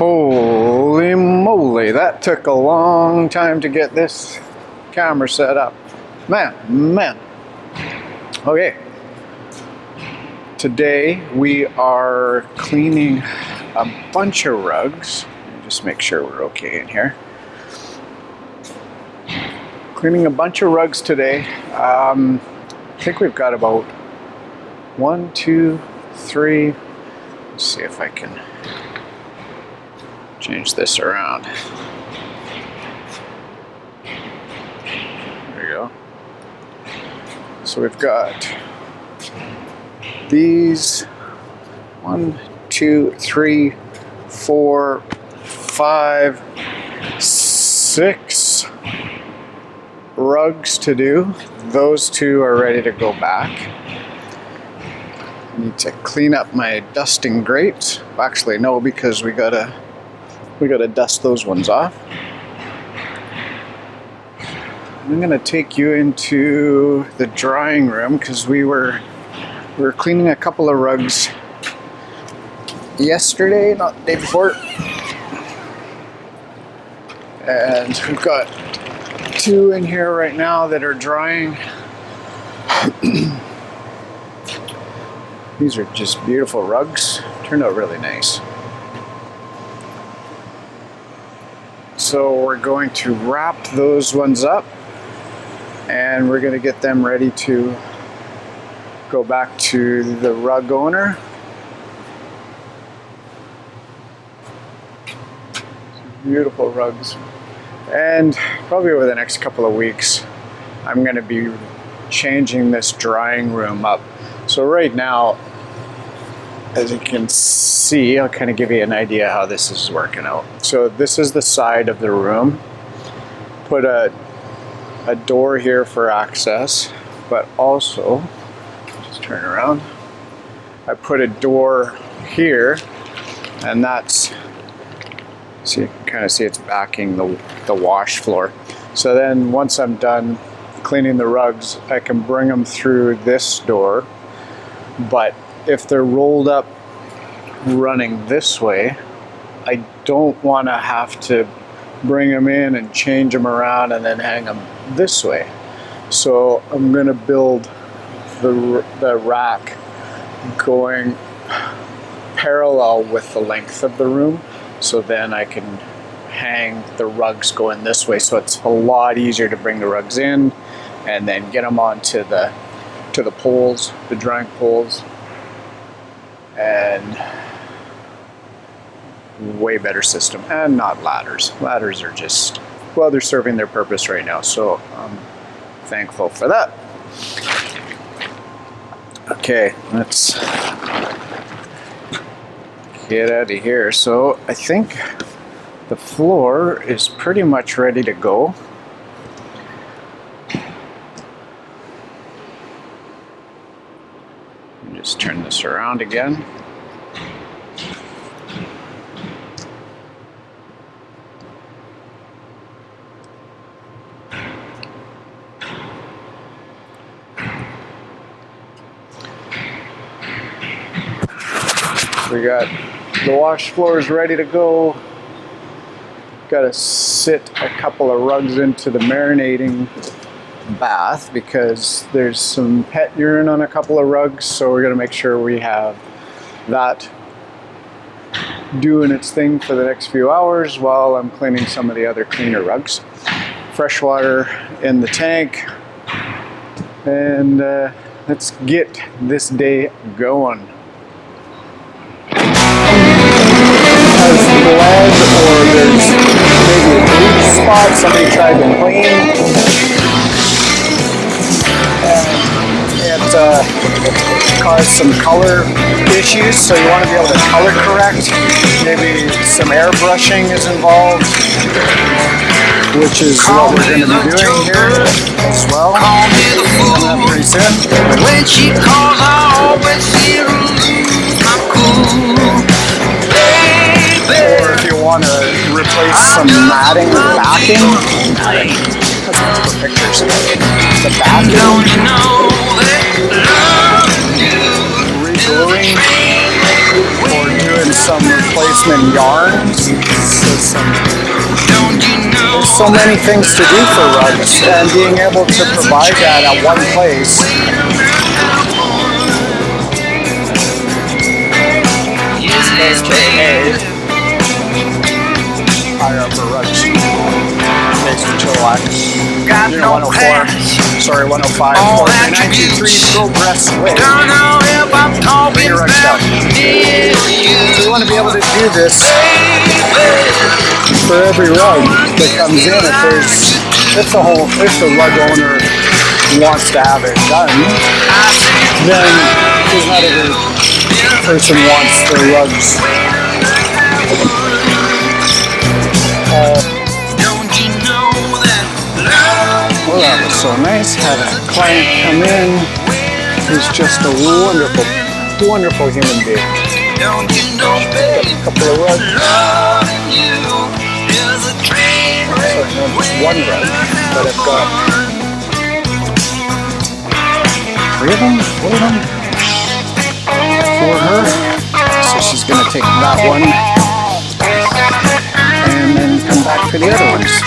Holy moly, that took a long time to get this camera set up. Man. Okay. Today we are cleaning a bunch of rugs. Just make sure we're okay in here. Cleaning a bunch of rugs today. I think we've got about 1, 2, 3. Let's see if I can change this around. There you go. So we've got these 1, 2, 3, 4, 5, 6 rugs to do. Those 2 are ready to go back. I need to clean up my dusting grates. Actually, no, because we gotta dust those ones off. I'm gonna take you into the drying room because we were cleaning a couple of rugs yesterday, not the day before. And we've got 2 in here right now that are drying. These are just beautiful rugs. Turned out really nice. So we're going to wrap those ones up and we're going to get them ready to go back to the rug owner. Beautiful rugs. And probably over the next couple of weeks, I'm going to be changing this drying room up. So right now, as you can see, I'll kind of give you an idea how this is working out. So this is the side of the room. Put a door here for access, but also, just turn around, I put a door here, and that's, so you can kind of see it's backing the wash floor. So then once I'm done cleaning the rugs, I can bring them through this door. But if they're rolled up running this way, I don't want to have to bring them in and change them around and then hang them this way. So I'm going to build the rack going parallel with the length of the room. So then I can hang the rugs going this way. So it's a lot easier to bring the rugs in and then get them onto the poles, the drying poles, and way better system. And not ladders. Ladders are just, well, they're serving their purpose right now. So I'm thankful for that. Okay, let's get out of here. So I think the floor is pretty much ready to go. Just turn this around again. We got the wash floors ready to go. Got to sit a couple of rugs into the marinating bath because there's some pet urine on a couple of rugs, so we're going to make sure we have that doing its thing for the next few hours while I'm cleaning some of the other cleaner rugs. Fresh water in the tank, and let's get this day going. Bled, or there's maybe a bleach spot somebody tried to clean, and it caused some color issues, so you want to be able to color correct. Maybe some airbrushing is involved, which is what we're going to be doing here as well. Pretty soon. When she calls, I always feel I'm cool. Or if you want to replace some matting and backing, let's put pictures. The backing, regluing, or doing some replacement yarns. There's so many things to do for rugs, and being able to provide that at one place. AKA Higher Upper Rugs. Thanks for Chilliwack. Unit 104, sorry, 105, 43923 Progress Way. Bring your rugs down. So we want to be able to do this for every rug that comes in. If the rug owner wants to have it done, then because not every person wants their rugs well, that was so nice. Had a client come in who's just a wonderful, wonderful human being. Got a couple of rugs. Sorry, no, just one rug, but I've got 3 of them, 4 of them for her. So she's going to take that one and then come back for the other ones.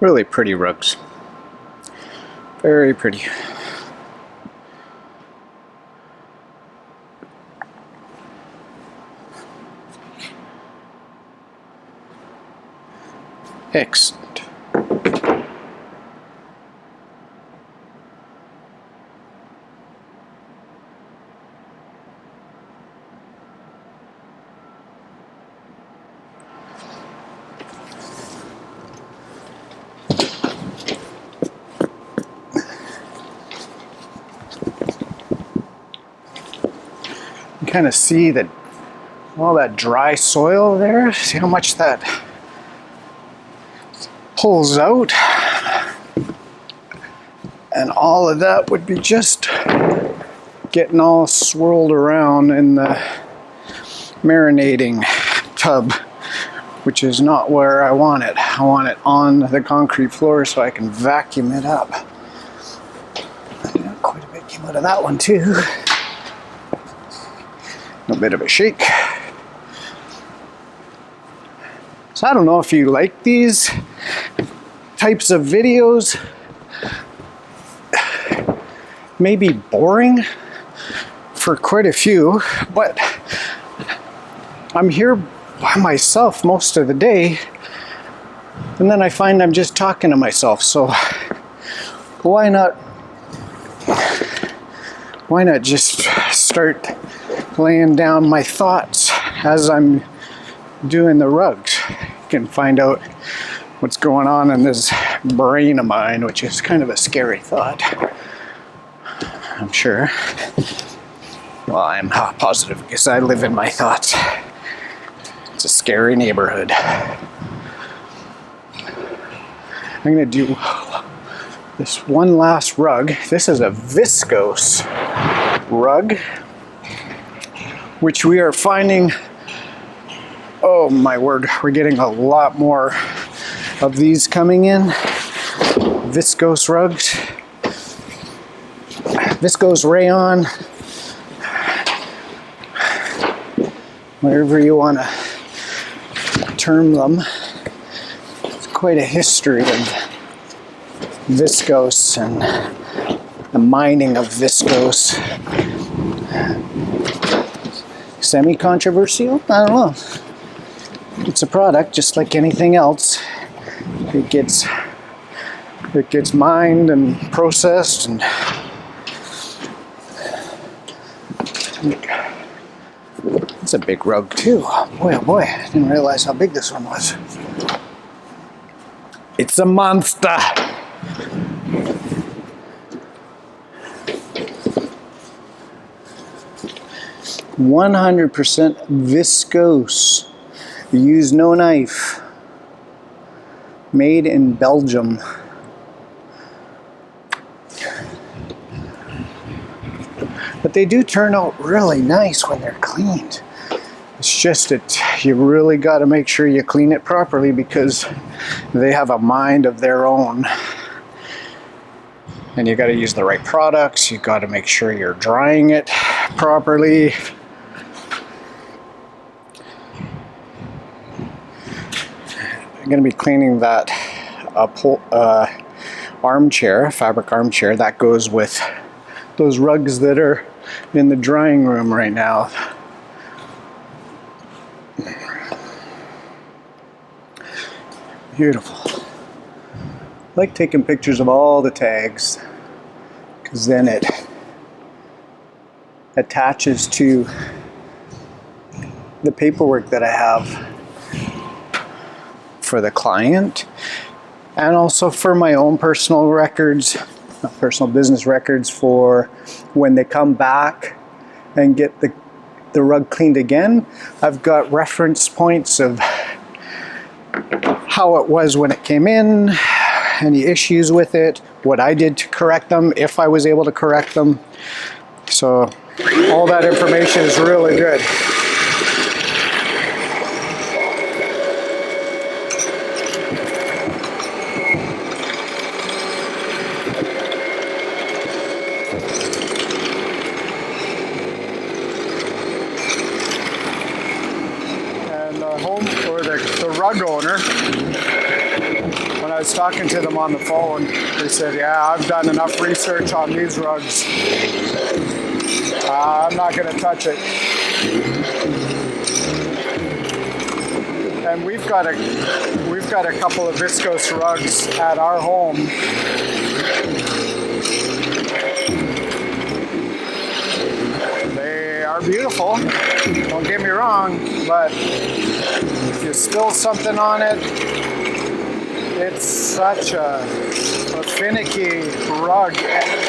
Really pretty rugs. Very pretty. Excellent. Kind of see that all that dry soil there. See how much that pulls out, and all of that would be just getting all swirled around in the marinating tub, which is not where I want it. I want it on the concrete floor so I can vacuum it up. Quite a bit came out of that one too. A bit of a shake. So I don't know if you like these types of videos. Maybe boring for quite a few, but I'm here by myself most of the day, and then I find I'm just talking to myself. So why not just start laying down my thoughts as I'm doing the rugs? You can find out what's going on in this brain of mine, which is kind of a scary thought, I'm sure. Well, I'm positive because I live in my thoughts. It's a scary neighborhood. I'm gonna do this one last rug. This is a viscose rug, which we are finding, oh my word, we're getting a lot more of these coming in. Viscose rugs, viscose rayon, whatever you want to term them. It's quite a history of viscose and the mining of viscose. Semi-controversial? I don't know. It's a product just like anything else. It gets mined and processed, and it's a big rug too. Boy, oh boy, I didn't realize how big this one was. It's a monster. %100% viscose. We use no knife. Made in Belgium. But they do turn out really nice when they're cleaned. It's just that you really got to make sure you clean it properly because they have a mind of their own. And you got to use the right products. You got to make sure you're drying it properly. I'm going to be cleaning that armchair, fabric armchair, that goes with those rugs that are in the drying room right now. Beautiful. I like taking pictures of all the tags because then it attaches to the paperwork that I have for the client, and also for my own personal records, personal business records, for when they come back and get the rug cleaned again. I've got reference points of how it was when it came in, any issues with it, what I did to correct them, if I was able to correct them. So all that information is really good. The rug owner, when I was talking to them on the phone, they said, yeah, I've done enough research on these rugs. I'm not going to touch it. And we've got a couple of viscose rugs at our home. They are beautiful, don't get me wrong, but if you spill something on it, it's such a finicky rug.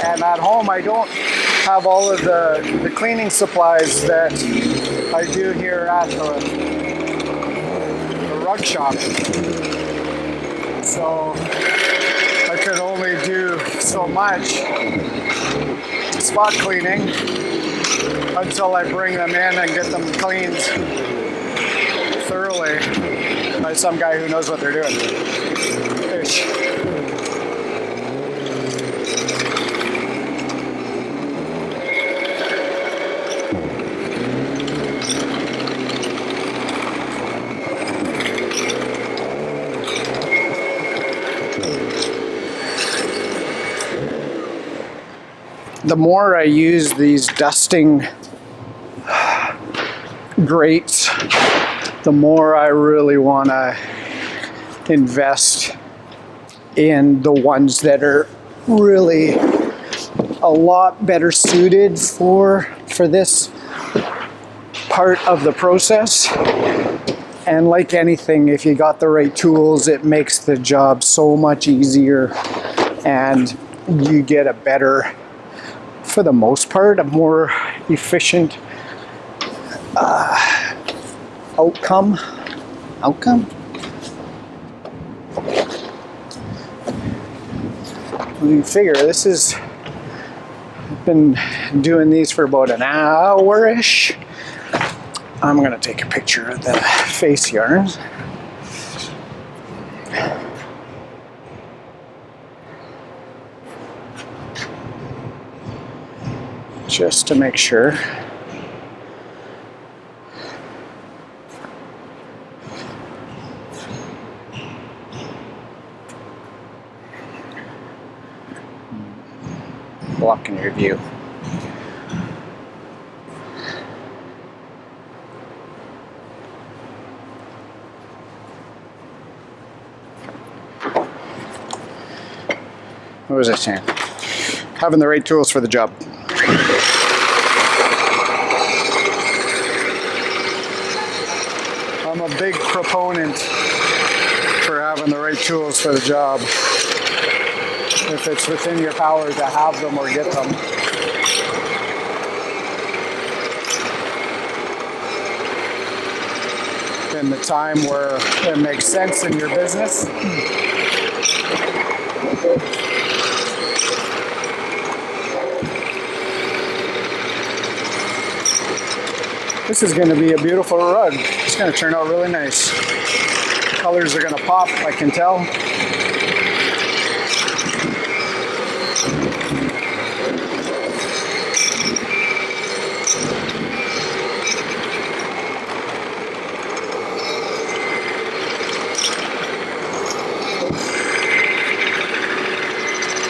And at home, I don't have all of the cleaning supplies that I do here at the rug shop. So I could only do so much spot cleaning until I bring them in and get them cleaned thoroughly by some guy who knows what they're doing. Ish. the more I use these dusting grates, the more I really want to invest in the ones that are really a lot better suited for this part of the process. And like anything, if you got the right tools, it makes the job so much easier, and you get a better, for the most part, a more efficient outcome. You figure this is, I've been doing these for about an hour-ish. I'm going to take a picture of the face yarns. Just to make sure. Blocking your view. What was I saying? Having the right tools for the job. I'm a big proponent for having the right tools for the job. If it's within your power to have them or get them. In the time where it makes sense in your business. This is going to be a beautiful rug. It's going to turn out really nice. Colors are going to pop, I can tell.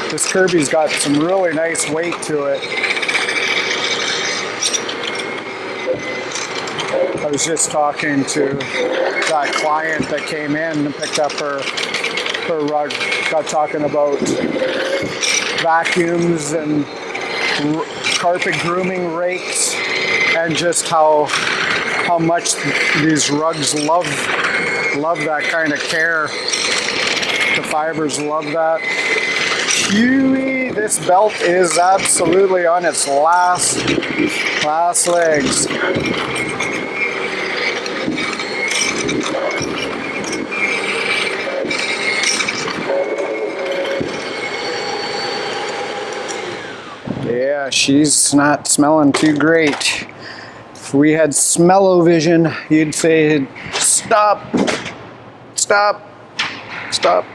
This Kirby's got some really nice weight to it. I was just talking to that client that came in and picked up her rug. Got talking about vacuums and carpet grooming rakes, and just how much these rugs love that kind of care. The fibers love that. Huey, this belt is absolutely on its last legs. Yeah, she's not smelling too great. If we had smell-o-vision, you'd say, stop, stop, stop.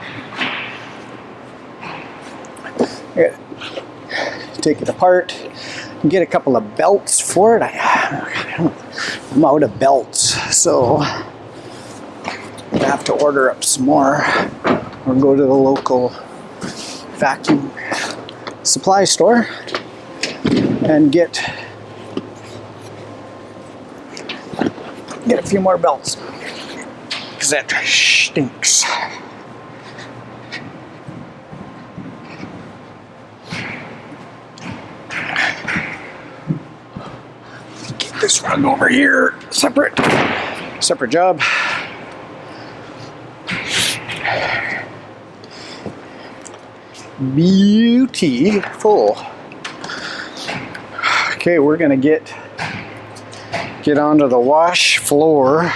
Take it apart, get a couple of belts for it. I'm out of belts, so I have to order up some more or go to the local vacuum supply store and get a few more belts, because that stinks. Get this rug over here, separate job. Beautiful. Okay, we're gonna get onto the wash floor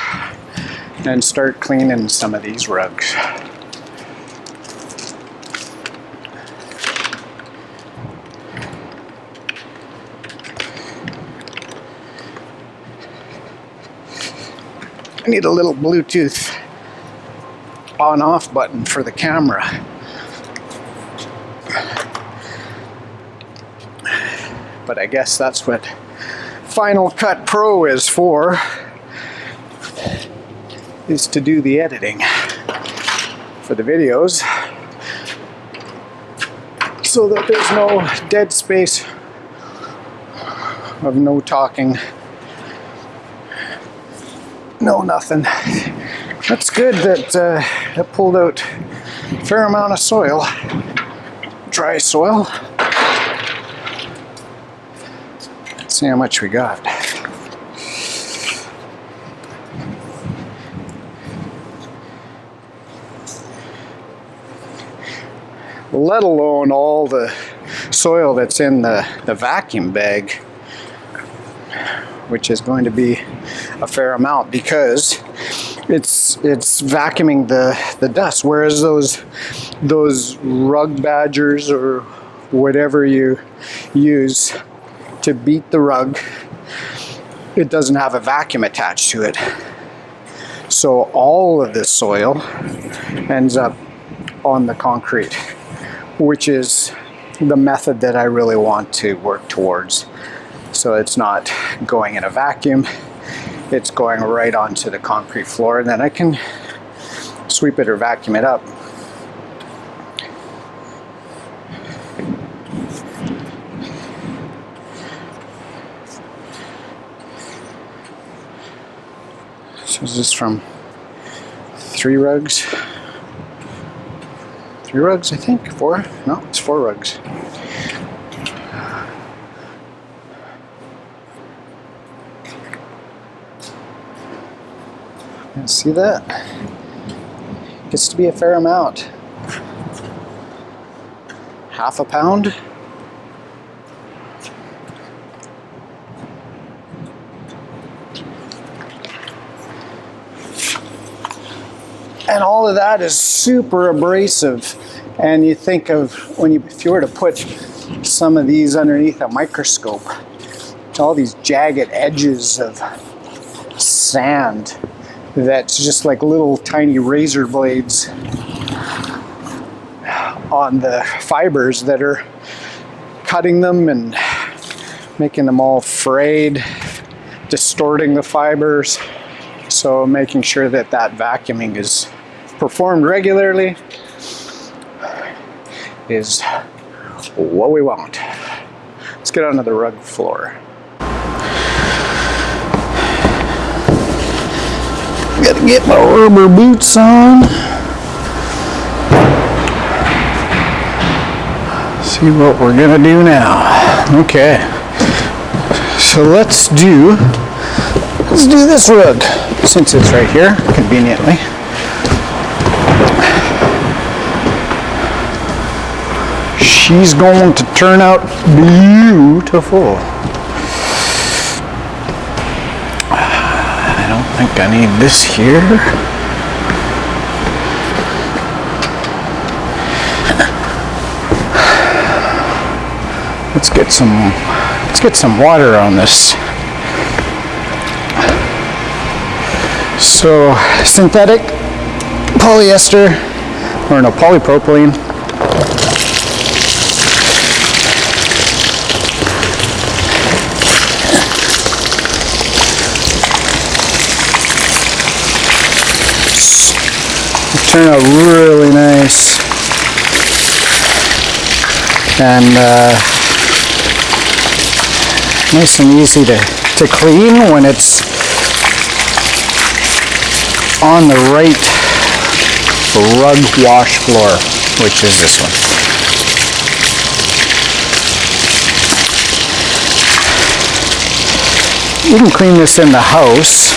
and start cleaning some of these rugs. I need a little Bluetooth on-off button for the camera. But I guess that's what Final Cut Pro is for, is to do the editing for the videos so that there's no dead space of no talking, no nothing. That's good that it pulled out a fair amount of soil, dry soil. Let's see how much we got. Let alone all the soil that's in the vacuum bag, which is going to be a fair amount because it's vacuuming the dust, whereas those rug badgers or whatever you use to beat the rug, it doesn't have a vacuum attached to it. So all of this soil ends up on the concrete, which is the method that I really want to work towards. So it's not going in a vacuum, it's going right onto the concrete floor, and then I can sweep it or vacuum it up. So is this from 3 rugs? 3 rugs, I think? 4? No, it's 4 rugs. See that? Gets to be a fair amount. Half a pound. And all of that is super abrasive. And you think of if you were to put some of these underneath a microscope, all these jagged edges of sand that's just like little tiny razor blades on the fibers that are cutting them and making them all frayed, distorting the fibers. So making sure that vacuuming is performed regularly is what we want. Let's get onto the rug floor. Gotta get my rubber boots on. See what we're gonna do now. Okay. So let's do this rug, since it's right here, conveniently. She's going to turn out beautiful. I don't think I need this here. Let's get some water on this. So synthetic polyester, or no, polypropylene. Turn out really nice, and nice and easy to clean when it's on the right rug wash floor, which is this one. You can clean this in the house,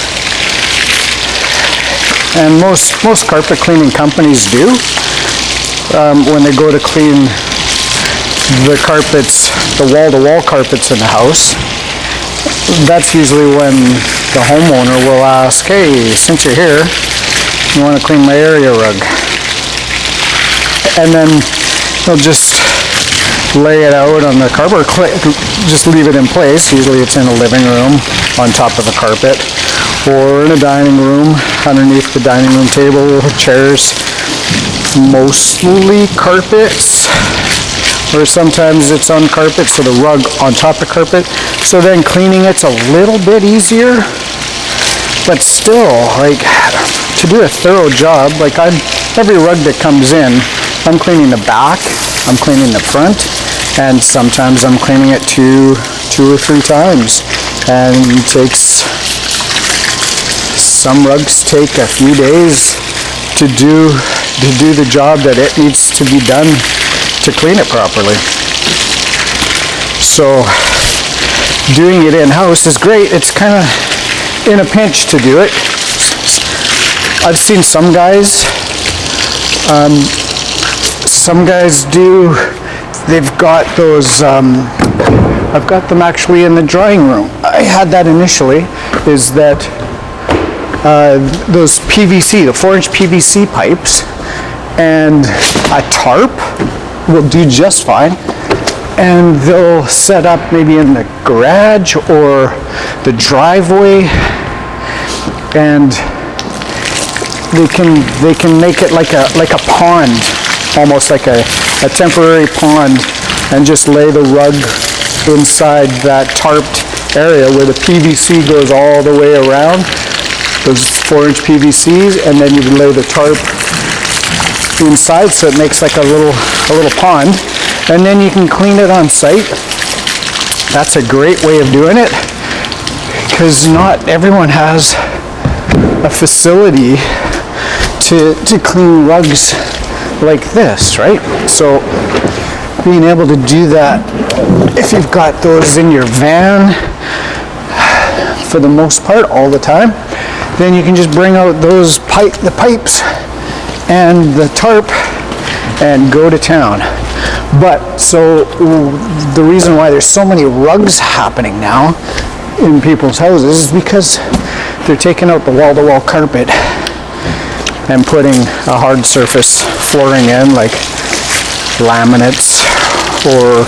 and most carpet cleaning companies do. When they go to clean the carpets, the wall-to-wall carpets in the house, that's usually when the homeowner will ask, hey, since you're here, you want to clean my area rug? And then they'll just lay it out on the carpet, just leave it in place. Usually it's in a living room on top of the carpet, or in a dining room underneath the dining room table, chairs, mostly carpets, or sometimes it's on carpet, so the rug on top of carpet. So then cleaning it's a little bit easier, but still, like, to do a thorough job, like every rug that comes in, I'm cleaning the back, I'm cleaning the front, and sometimes I'm cleaning it to 2 or 3 times, and some rugs take a few days to do the job that it needs to be done to clean it properly. So doing it in-house is great. It's kind of in a pinch to do it. I've seen some guys they've got those, I've got them actually in the drying room. I had that initially, is that those PVC, the 4-inch PVC pipes, and a tarp will do just fine. And they'll set up maybe in the garage or the driveway, and they can make it like a pond, almost like a temporary pond, and just lay the rug inside that tarped area where the PVC goes all the way around, those 4-inch PVCs, and then you lay the tarp inside, so it makes like a little pond, and then you can clean it on site. That's a great way of doing it, because not everyone has a facility to clean rugs like this, right? So being able to do that, if you've got those in your van for the most part all the time, then you can just bring out those the pipes and the tarp and go to town. But so the reason why there's so many rugs happening now in people's houses is because they're taking out the wall-to-wall carpet and putting a hard surface flooring in, like laminates or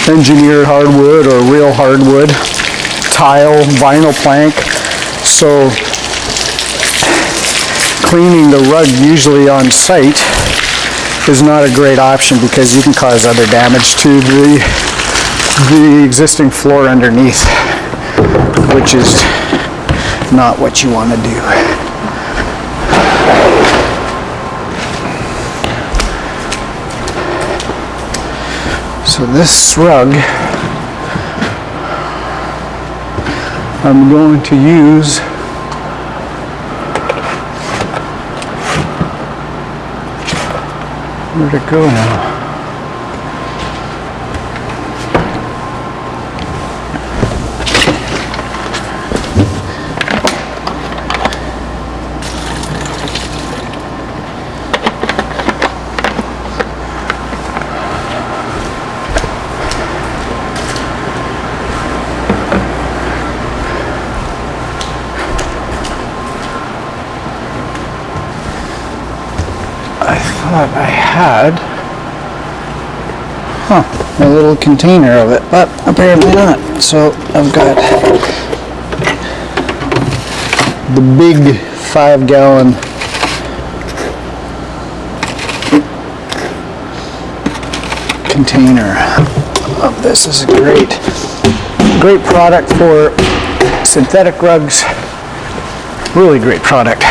engineered hardwood or real hardwood, tile, vinyl plank. So cleaning the rug usually on site is not a great option, because you can cause other damage to the existing floor underneath, which is not what you want to do. So this rug I'm going to use where'd it go now? I had a little container of it, but apparently not. So I've got the big 5-gallon container of this. Is a great product for synthetic rugs. Really great product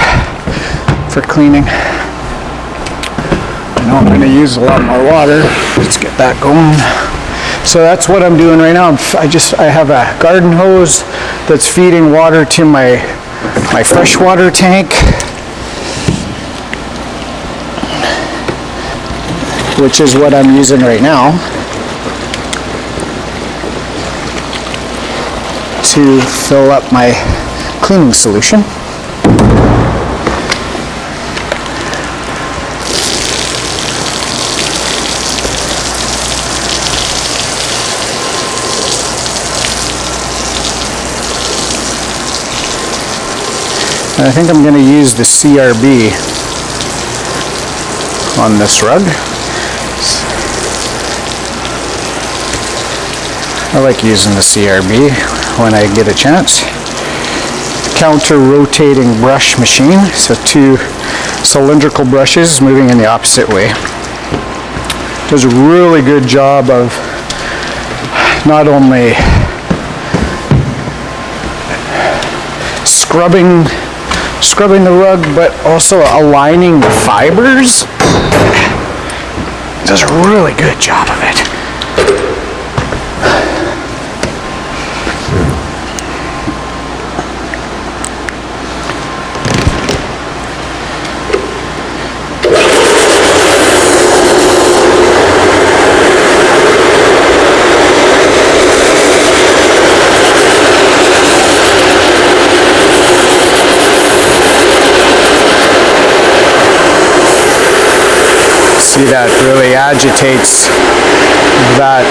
for cleaning. I know I'm going to use a lot more water. Let's get that going. So that's what I'm doing right now. I have a garden hose that's feeding water to my freshwater tank, which is what I'm using right now to fill up my cleaning solution. And I think I'm going to use the CRB on this rug. I like using the CRB when I get a chance. Counter-rotating brush machine, so 2 cylindrical brushes moving in the opposite way. Does a really good job of not only scrubbing the rug, but also aligning the fibers. Does a really good job of it. See, that really agitates that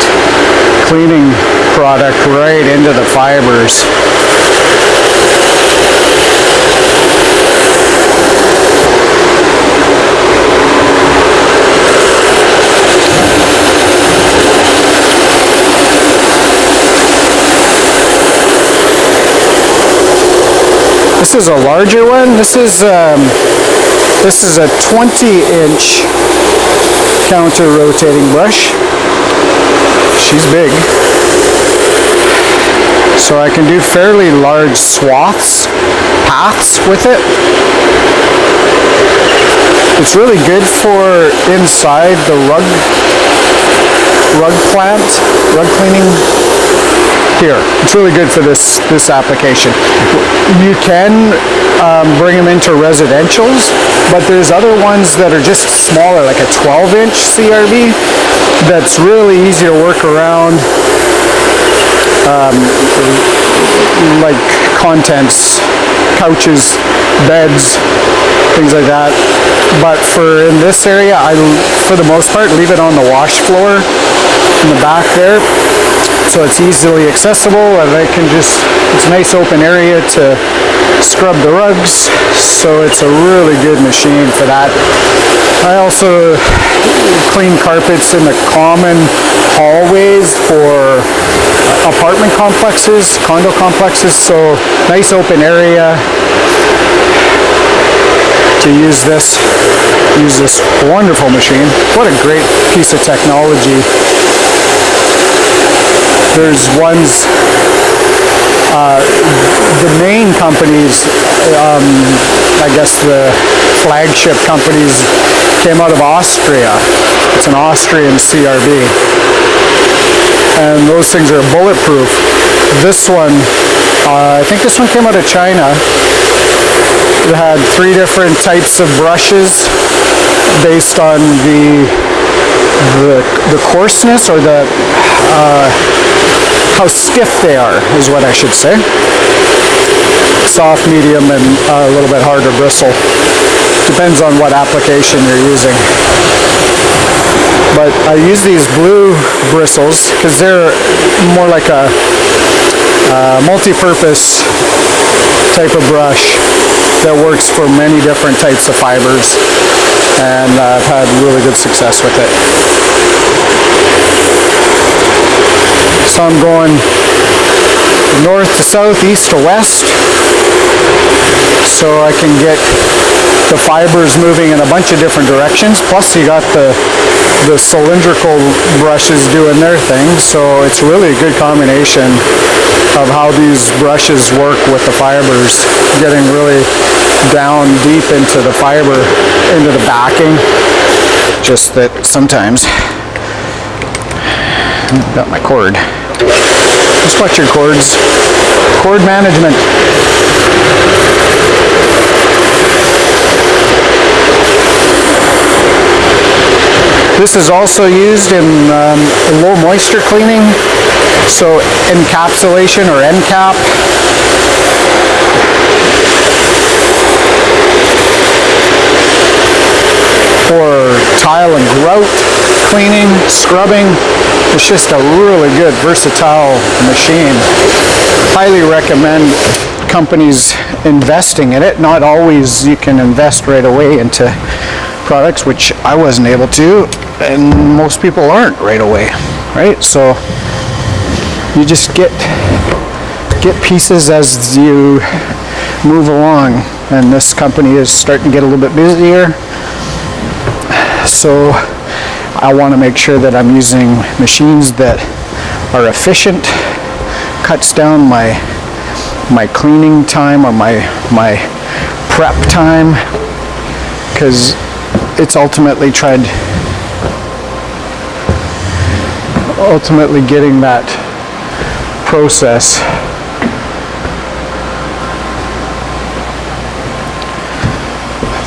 cleaning product right into the fibers. This is a larger one. This is a 20-inch counter-rotating brush. She's big. So I can do fairly large swaths, paths with it. It's really good for inside the rug plant, rug cleaning. Here, it's really good for this application. You can bring them into residentials, but there's other ones that are just smaller, like a 12-inch CRB, that's really easy to work around, like contents, couches, beds, things like that. But for in this area, I, for the most part, leave it on the wash floor in the back there. So it's easily accessible, and I can just, it's a nice open area to scrub the rugs, so it's a really good machine for that. I also clean carpets in the common hallways for apartment complexes, condo complexes, so nice open area to use this wonderful machine. What a great piece of technology. There's ones, the main companies, I guess the flagship companies came out of Austria. It's an Austrian CRB. And those things are bulletproof. This one, I think this one came out of China. It had 3 different types of brushes based on the coarseness, or the how stiff they are, is what I should say. Soft, medium, and a little bit harder bristle. Depends on what application you're using. But I use these blue bristles because they're more like a multi-purpose type of brush that works for many different types of fibers, and I've had really good success with it. So I'm going north to south, east to west, so I can get the fibers moving in a bunch of different directions. Plus you got the cylindrical brushes doing their thing, so it's really a good combination of how these brushes work with the fibers, getting really down deep into the fiber, into the backing. Just that sometimes, got my cord. Just watch your cords. Cord management. This is also used in low moisture cleaning, so encapsulation or end cap. For tile and grout cleaning, scrubbing. It's just a really good, versatile machine. Highly recommend companies investing in it. Not always you can invest right away into products, which I wasn't able to, and most people aren't right away, right? So you just get pieces as you move along, and this company is starting to get a little bit busier. So I want to make sure that I'm using machines that are efficient, cuts down my cleaning time or my prep time, because it's ultimately getting that process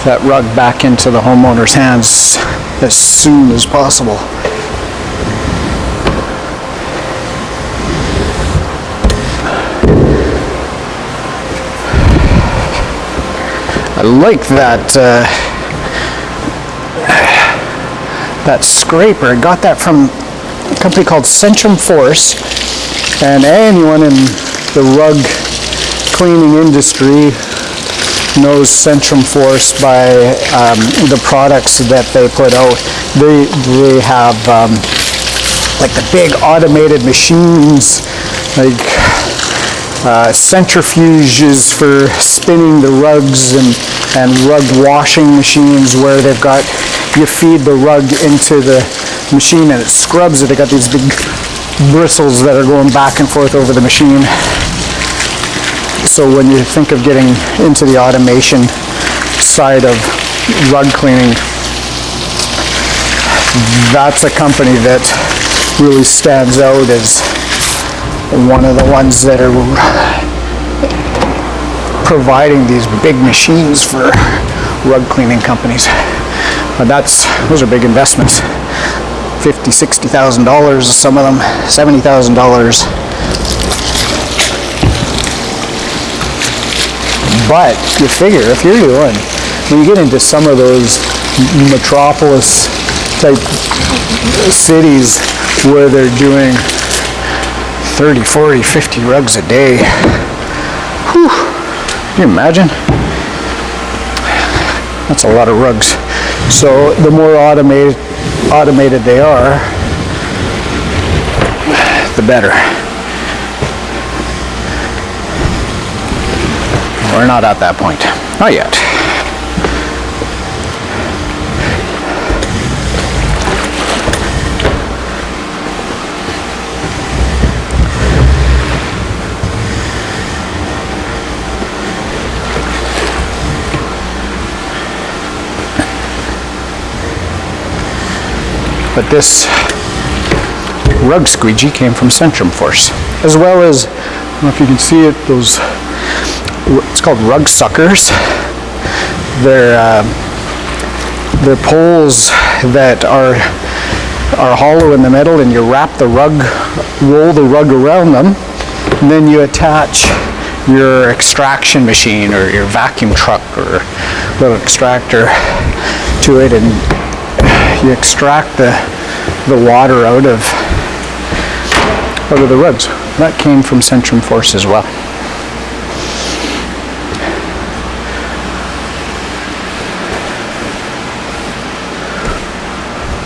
that rug back into the homeowner's hands as soon as possible. I like that that scraper. I got that from a company called Centrifuge, and anyone in the rug cleaning industry knows Centrifuge by the products that they put out. They have like the big automated machines, like centrifuges for spinning the rugs, and rug washing machines where they've got, you feed the rug into the machine and it scrubs it. They got these big bristles that are going back and forth over the machine. So when you think of getting into the automation side of rug cleaning, that's a company that really stands out as one of the ones that are providing these big machines for rug cleaning companies. But those are big investments. $50,000, $60,000, some of them $70,000. But you figure, if you're doing, when you get into some of those metropolis type cities where they're doing 30, 40, 50 rugs a day, whew, can you imagine? That's a lot of rugs. So the more automated they are, the better. We're not at that point. Not yet. But this rug squeegee came from Centrifuge, as well as, I don't know if you can see it, those, it's called rug suckers. They're poles that are hollow in the middle, and you wrap the rug, roll the rug around them, and then you attach your extraction machine or your vacuum truck or little extractor to it, and you extract the water out of the rugs. That came from Centrifuge as well.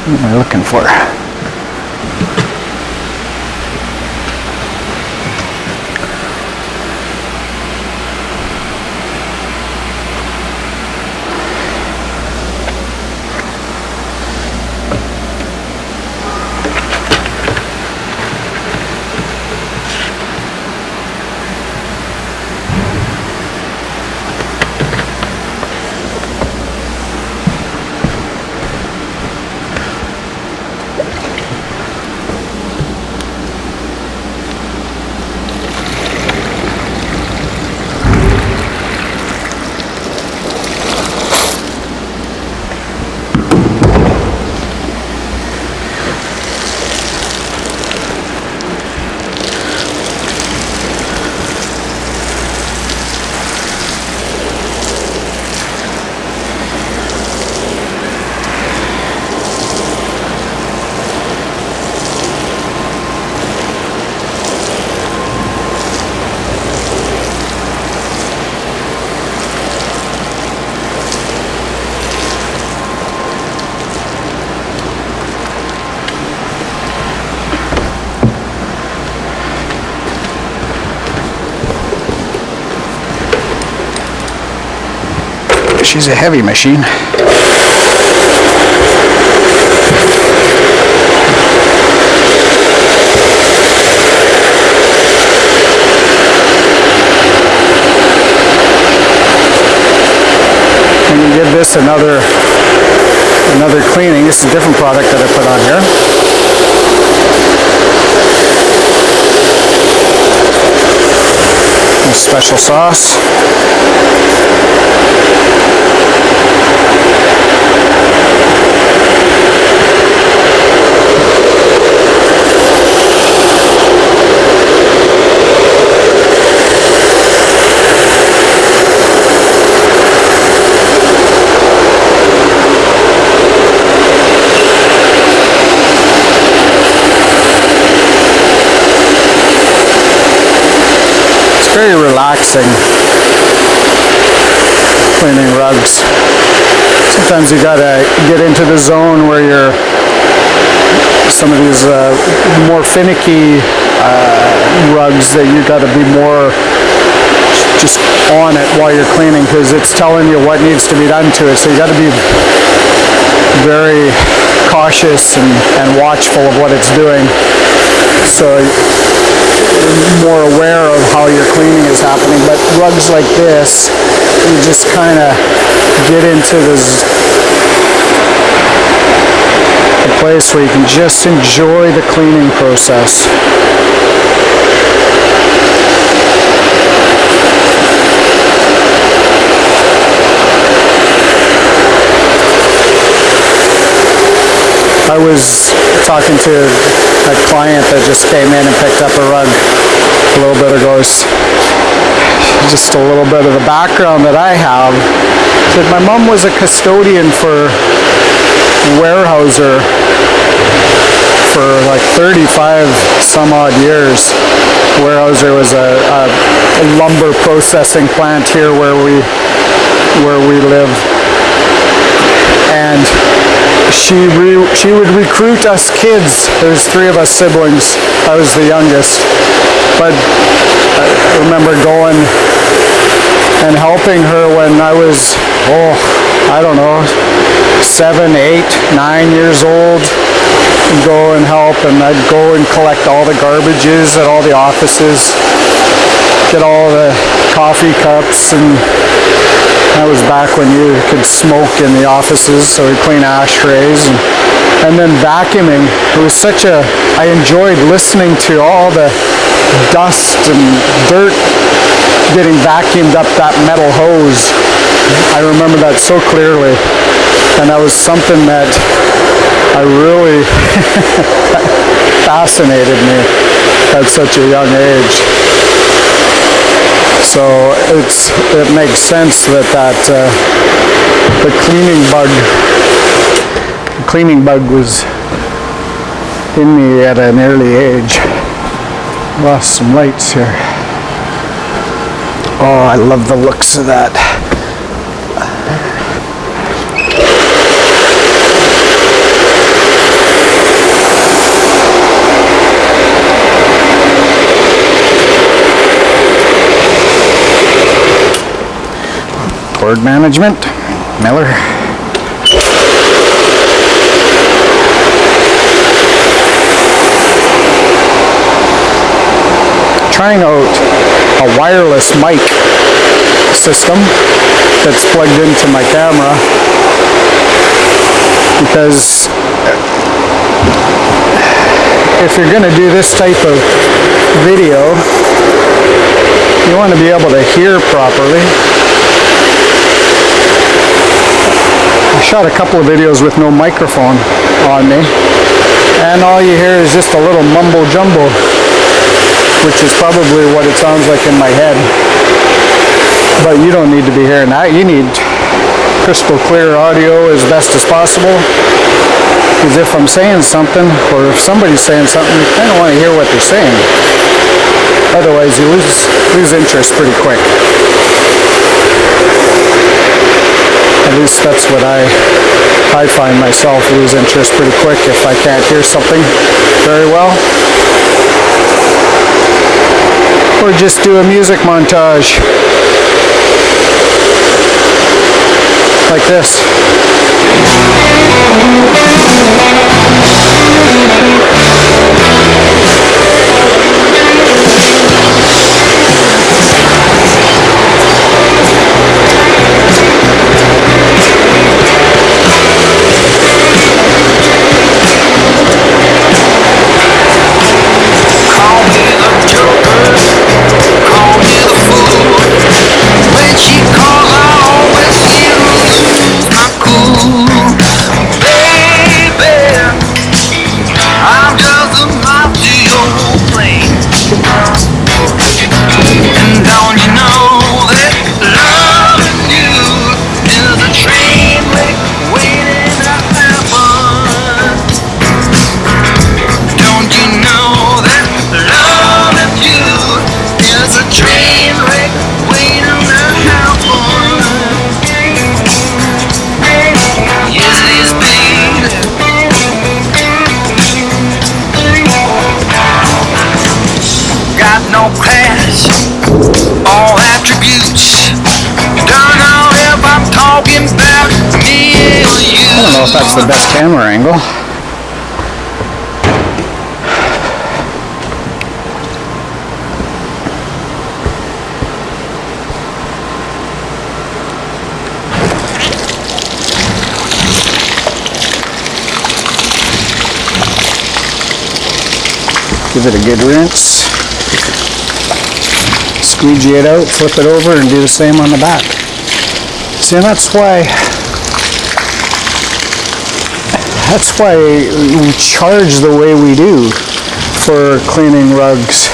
What am I looking for? She's a heavy machine. And you give this another cleaning. This is a different product that I put on here. Special sauce. very relaxing, cleaning rugs. Sometimes you gotta get into the zone where you're some of these more finicky rugs that you gotta be more just on it while you're cleaning, because it's telling you what needs to be done to it. So you gotta be very cautious and watchful of what it's doing. So you're more aware of how your cleaning is happening. But rugs like this, you just kind of get into this a place where you can just enjoy the cleaning process. I was talking to a client that just came in and picked up a rug a little bit ago. Just a little bit of the background that I have. Said my mom was a custodian for Weyerhaeuser for like 35 some odd years. Weyerhaeuser was a lumber processing plant here where we live, and she would recruit us kids. There's 3 of us siblings. I was the youngest, but I remember going and helping her when I was, I don't know, 7, 8, 9 years old. I'd go and help, and I'd go and collect all the garbages at all the offices, get all the coffee cups, and that was back when you could smoke in the offices, so we'd clean ashtrays, and then vacuuming. It was I enjoyed listening to all the dust and dirt getting vacuumed up that metal hose. I remember that so clearly, and that was something that I really fascinated me at such a young age. So it makes sense that the cleaning bug was in me at an early age. Lost some lights here. Oh, I love the looks of that. Cord management, Miller. Trying out a wireless mic system that's plugged into my camera, because if you're going to do this type of video, you want to be able to hear properly. I shot a couple of videos with no microphone on me, and all you hear is just a little mumbo jumbo, which is probably what it sounds like in my head. But you don't need to be hearing that. You need crystal clear audio as best as possible, because if I'm saying something, or if somebody's saying something, you kind of want to hear what they're saying. Otherwise you lose interest pretty quick. At least that's what I find myself lose interest pretty quick if I can't hear something very well. Or just do a music montage like this. Baby, the best camera angle. Give it a good rinse. Squeegee it out, flip it over, and do the same on the back. See, that's why we charge the way we do for cleaning rugs,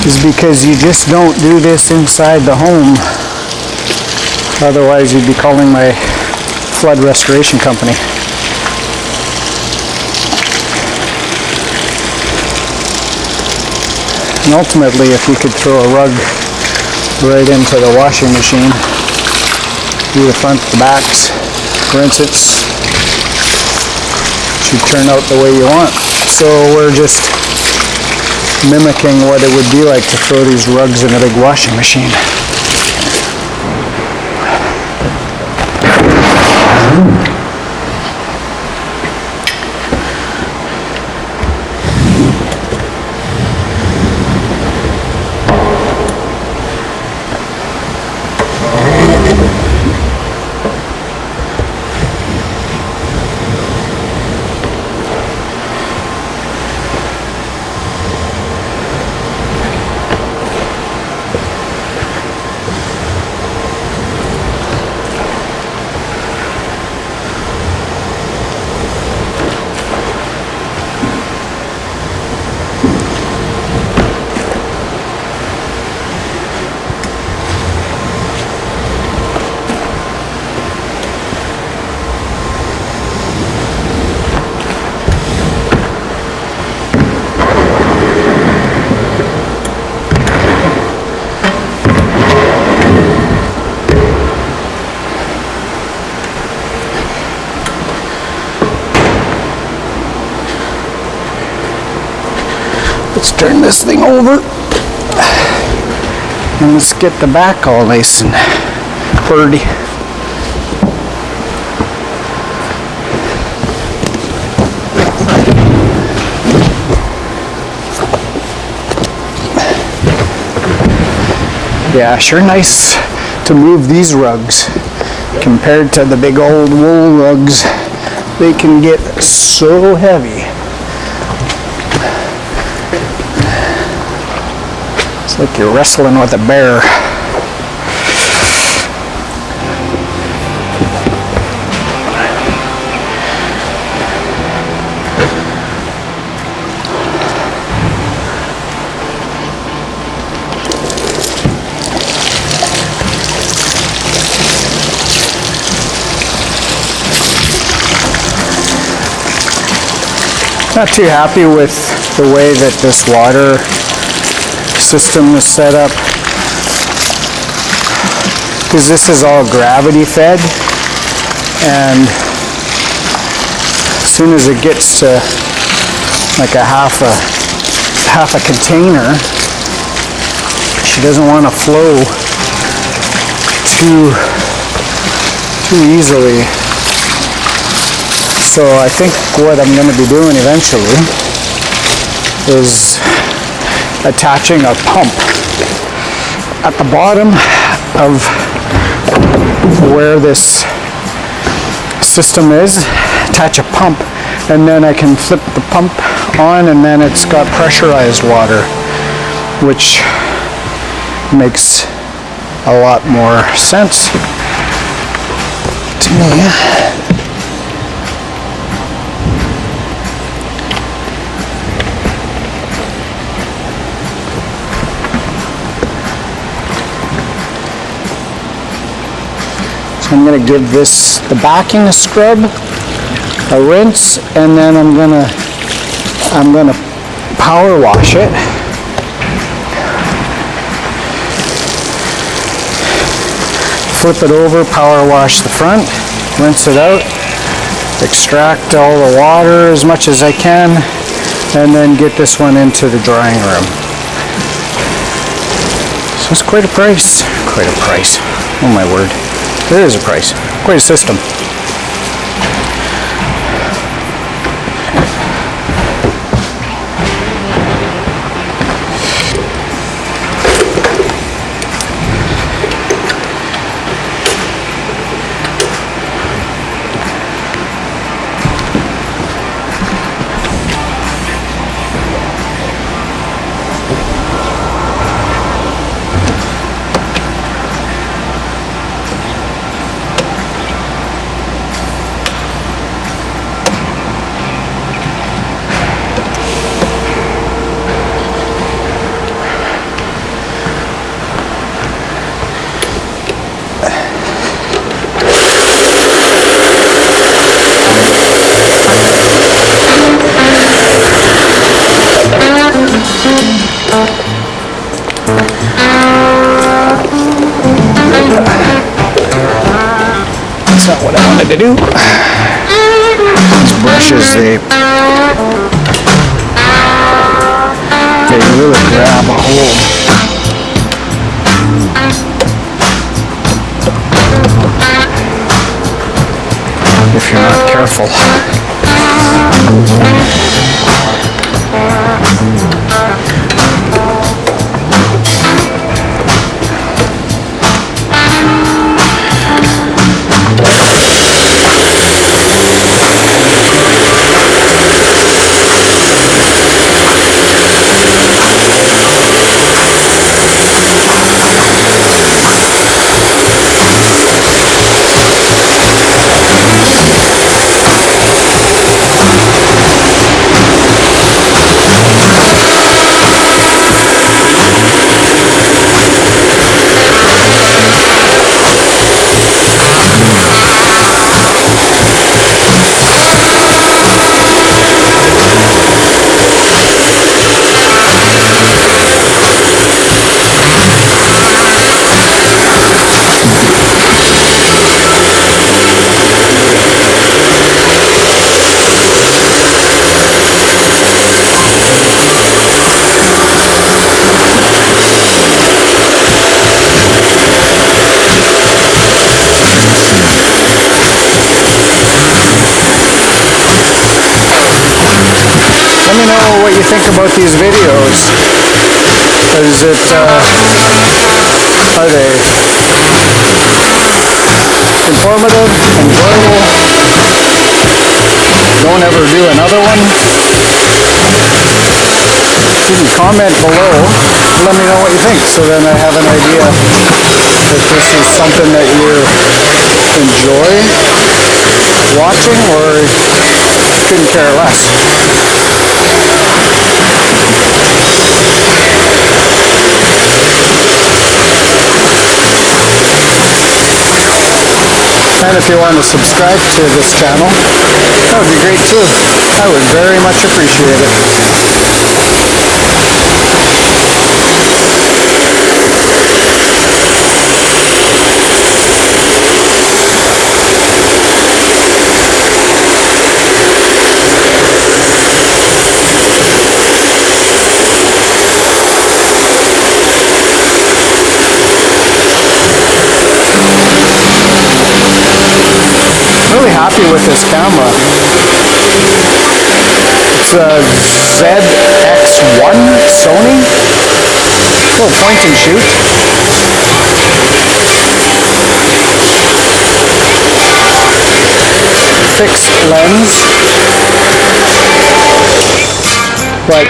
is because you just don't do this inside the home. Otherwise, you'd be calling my flood restoration company. And ultimately, if you could throw a rug right into the washing machine, do the front, the backs, rinse it, should turn out the way you want. So we're just mimicking what it would be like to throw these rugs in a big washing machine. Let's turn this thing over and let's get the back all nice and pretty. Yeah, sure nice to move these rugs compared to the big old wool rugs. They can get so heavy. It's like you're wrestling with a bear. Not too happy with the way that this water system is set up, because this is all gravity fed, and as soon as it gets to like a half a container, she doesn't want to flow too easily. So I think what I'm going to be doing eventually is attaching a pump at the bottom of where this system is. Attach a pump, and then I can flip the pump on, and then it's got pressurized water, which makes a lot more sense to me. I'm going to give this the backing a scrub, a rinse, and then I'm going to power wash it. Flip it over, power wash the front, rinse it out, extract all the water as much as I can, and then get this one into the drying room. So it's quite a price. Quite a price. Oh my word. There is a price. Quite a system. do. These brushes, they really grab a hold. If you're not careful. Let me know what you think about these videos. Is it, are they informative, enjoyable? Don't ever do another one? You can comment below. Let me know what you think, so then I have an idea if this is something that you enjoy watching or couldn't care less. And if you want to subscribe to this channel, that would be great too. I would very much appreciate it. Really happy with this camera. It's a ZX1 Sony. Little point and shoot. 6 lens. But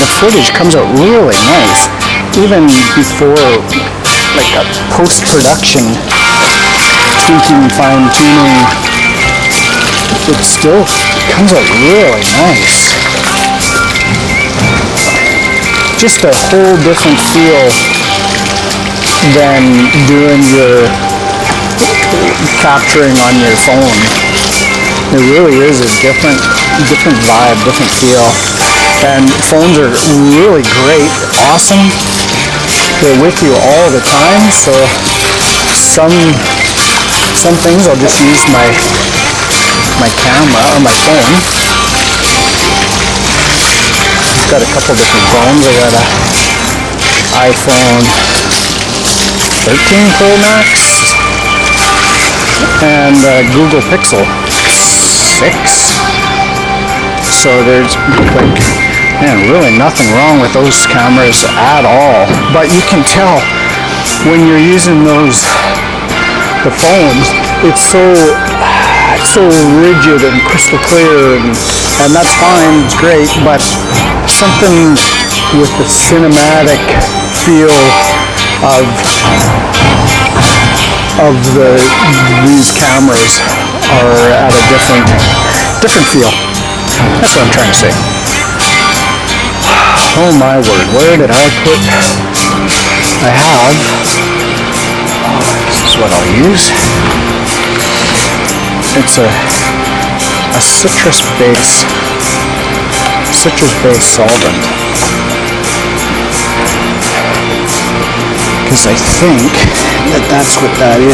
the footage comes out really nice. Even before like a post-production tweaking, fine-tuning, it still comes out really nice. Just a whole different feel than doing your capturing on your phone. It really is a different vibe, different feel. And phones are really great, awesome. They're with you all the time, so some things I'll just use my camera or my phone. I've got a couple different phones. I got an iPhone 13 Pro Max and a Google Pixel 6. So there's like, man, really nothing wrong with those cameras at all. But you can tell when you're using the phones, it's so rigid and crystal clear, and that's fine, it's great, but something with the cinematic feel of these cameras are at a different feel. That's what I'm trying to say. Oh my word, where did I put? I have. This is what I'll use. It's a citrus-based solvent. Because I think that that's what that is.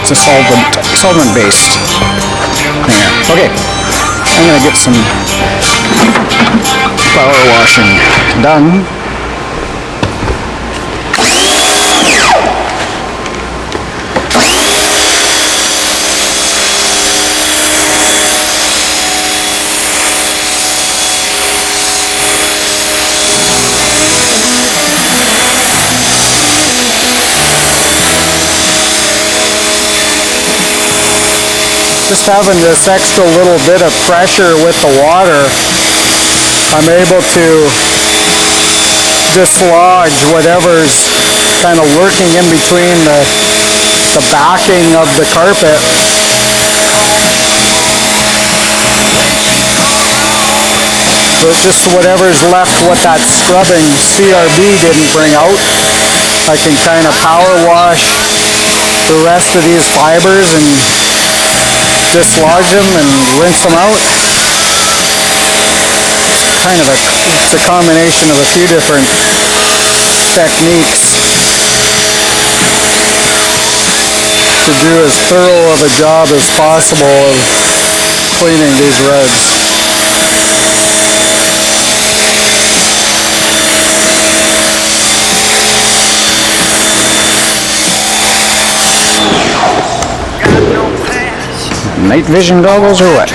It's a solvent based cleaner. Okay, I'm gonna get some power washing done. Just having this extra little bit of pressure with the water, I'm able to dislodge whatever's kind of lurking in between the backing of the carpet. So just whatever's left, what that scrubbing CRB didn't bring out, I can kind of power wash the rest of these fibers and dislodge them and rinse them out. Kind of it's a combination of a few different techniques to do as thorough of a job as possible of cleaning these rugs. Night vision goggles or what?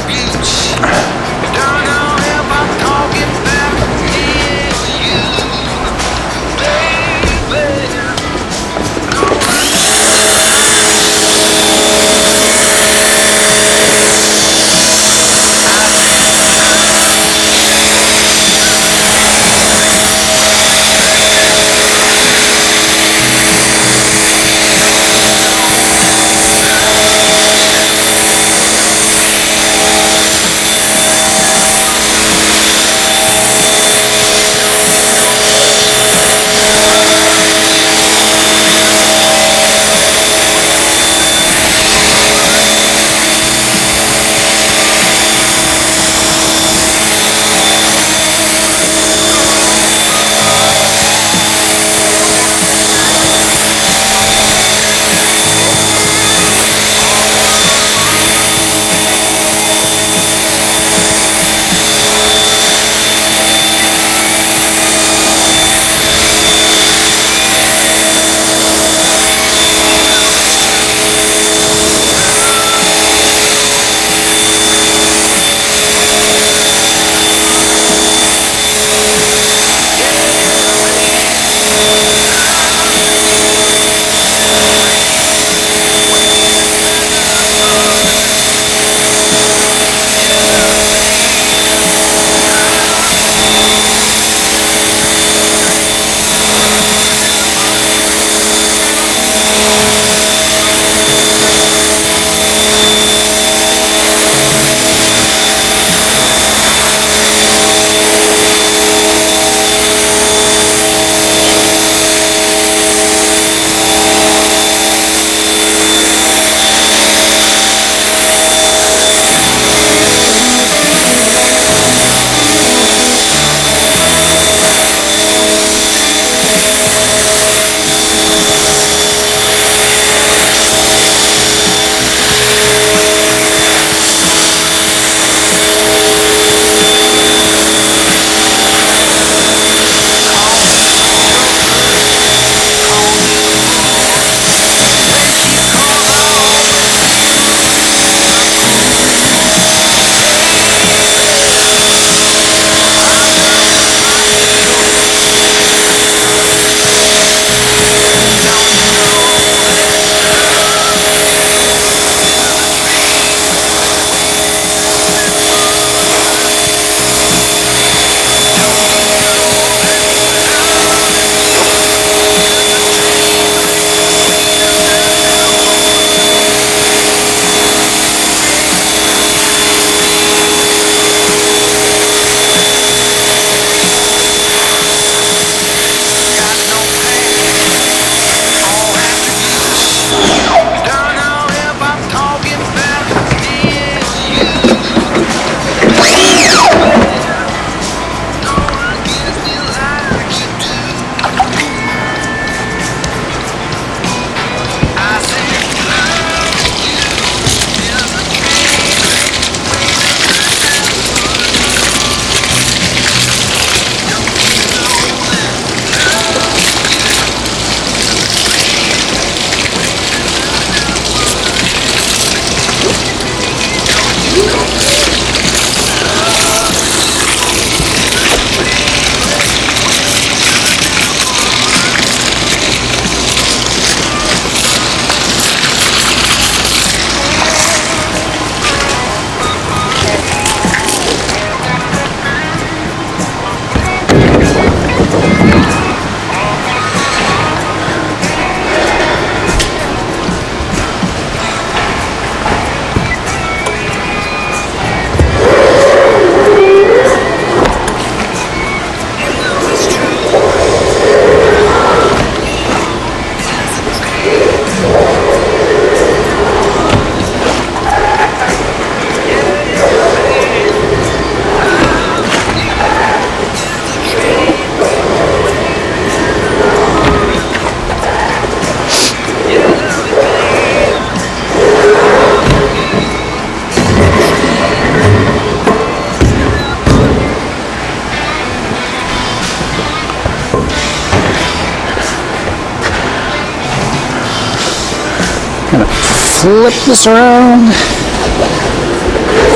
flip this around,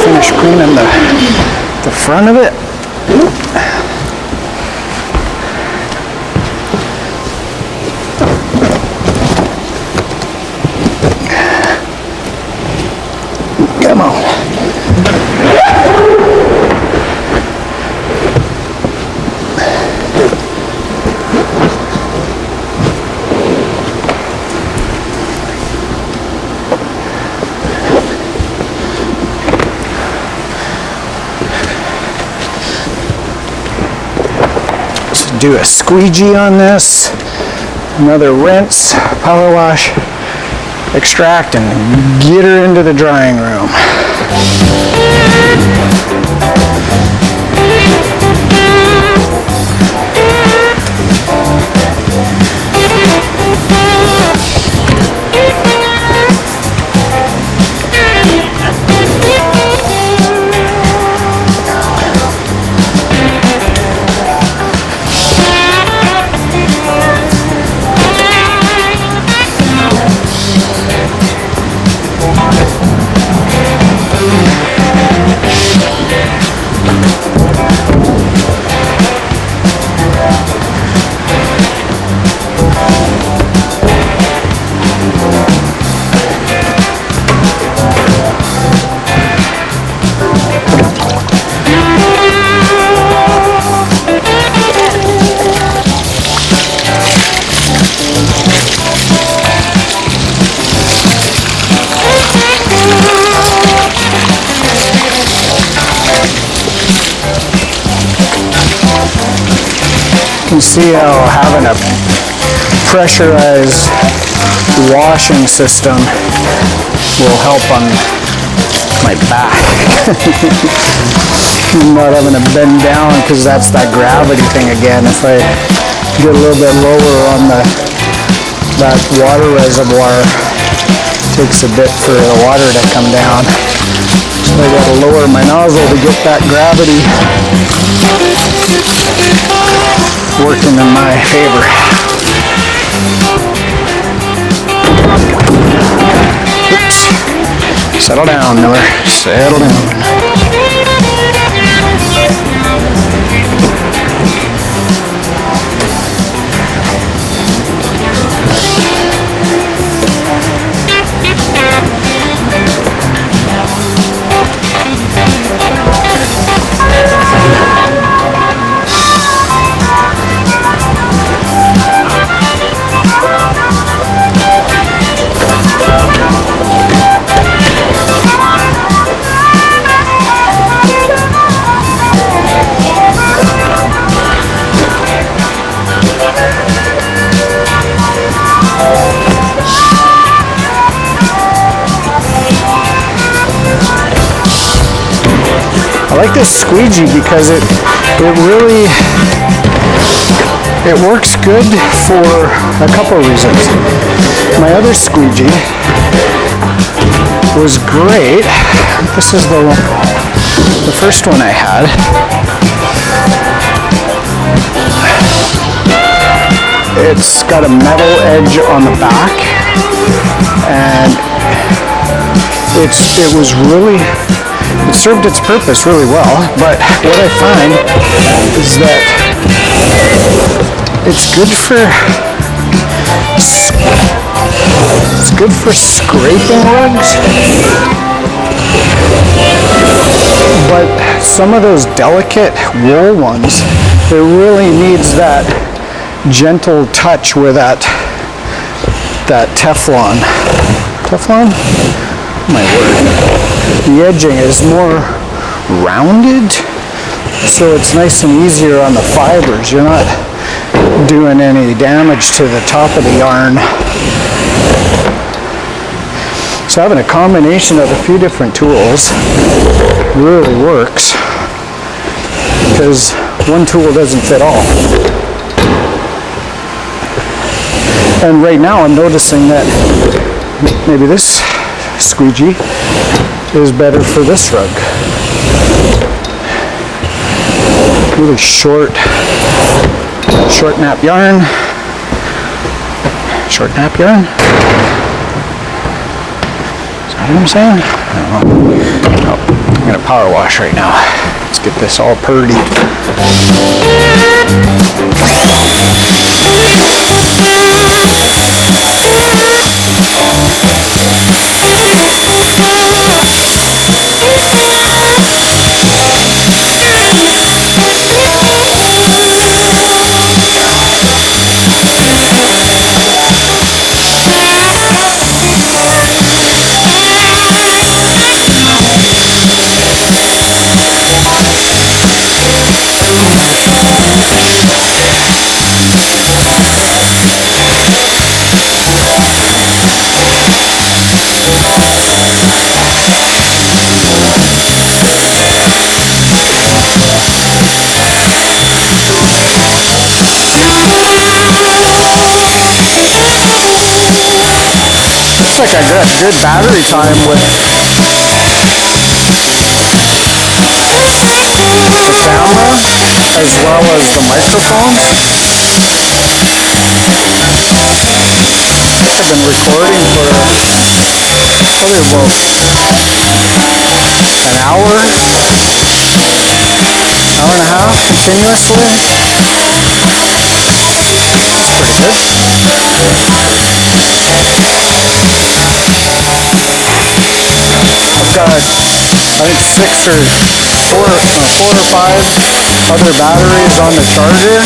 finish cleaning the front of it. Come on. Do a squeegee on this, another rinse, power wash, extract, and get her into the drying room. You can see how having a pressurized washing system will help on my back. Not having to bend down, because that's that gravity thing again. If I get a little bit lower on that water reservoir, it takes a bit for the water to come down. So I gotta lower my nozzle to get that gravity working in my favor. Oops. Settle down, Miller. Settle down. I like this squeegee because it really works good for a couple of reasons. My other squeegee was great. This is the first one I had. It's got a metal edge on the back, and it served its purpose really well. But what I find is that it's good for scraping rugs, but some of those delicate wool ones, it really needs that gentle touch with that Teflon. My word. The edging is more rounded, so it's nice and easier on the fibers. You're not doing any damage to the top of the yarn. So having a combination of a few different tools really works, because one tool doesn't fit all. And right now I'm noticing that maybe this squeegee is better for this rug. Really short nap yarn. what I'm saying? Oh, I'm gonna power wash right now. Let's get this all purdy. Looks like I got good battery time with the camera as well as the microphone. I've been recording for probably about an hour and a half continuously. I've got, I think 6 or 4 or 5 other batteries on the charger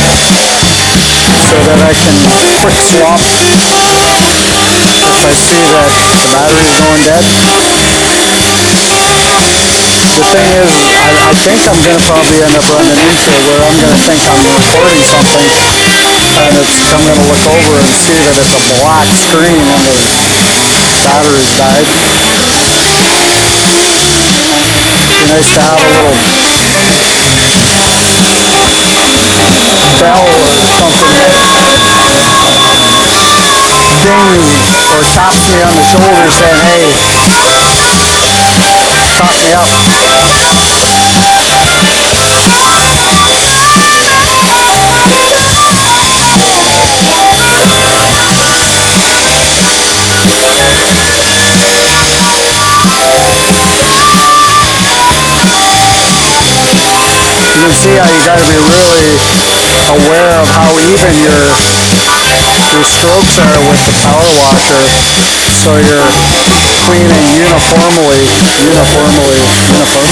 so that I can quick swap if I see that the battery's going dead. The thing is, I think I'm going to probably end up running into it where I'm going to think I'm recording something and I'm going to look over and see that it's a black screen and the battery's died. It's nice to have a little bell or something ding me or taps me on the shoulder saying, hey, stop me up. You can see how you got to be really aware of how even your strokes are with the power washer, so you're cleaning uniformly,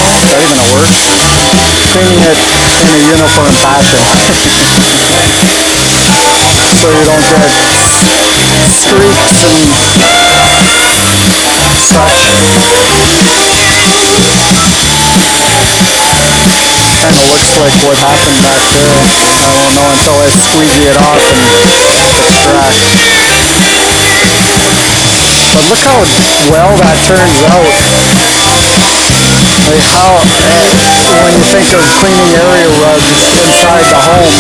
is that even a word? Cleaning it in a uniform fashion, so you don't get streaks and such. Kind of looks like what happened back there. I won't know until I squeegee it off and crack. But look how well that turns out. Like how, when you think of cleaning area rugs inside the home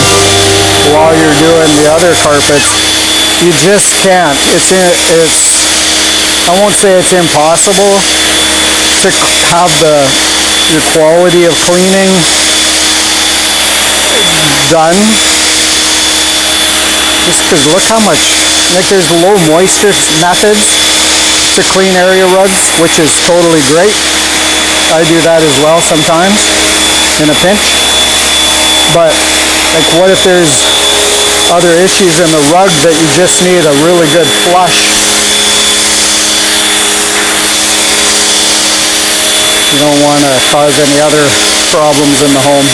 while you're doing the other carpets, you just can't. I won't say it's impossible to have the quality of cleaning done, just because look how much, like there's a low moisture method to clean area rugs, which is totally great. I do that as well sometimes in a pinch. But like what if there's other issues in the rug that you just need a really good flush? You don't want to cause any other problems in the home.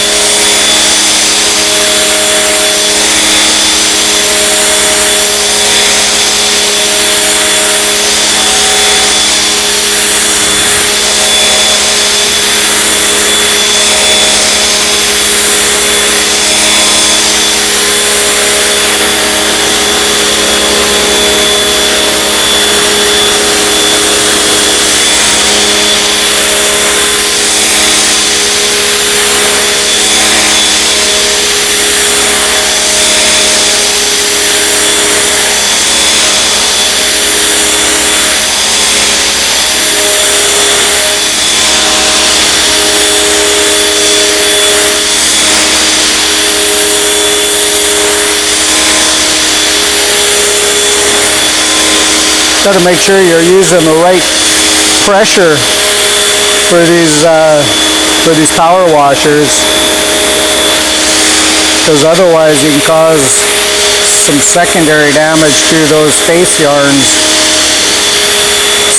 Got to make sure you're using the right pressure for these power washers, because otherwise you can cause some secondary damage to those face yarns.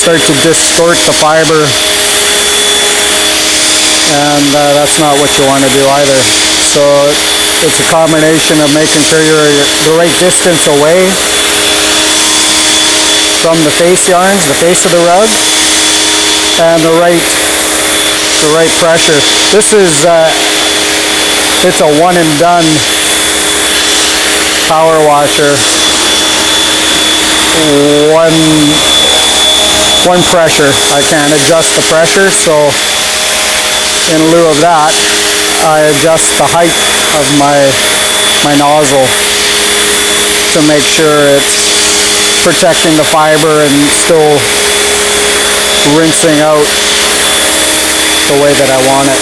Start to distort the fiber, and that's not what you want to do either. So it's a combination of making sure you're the right distance away from the face yarns, the face of the rug, and the right pressure. This is it's a one and done power washer. One pressure. I can't adjust the pressure, so in lieu of that, I adjust the height of my nozzle to make sure it's protecting the fiber and still rinsing out the way that I want it.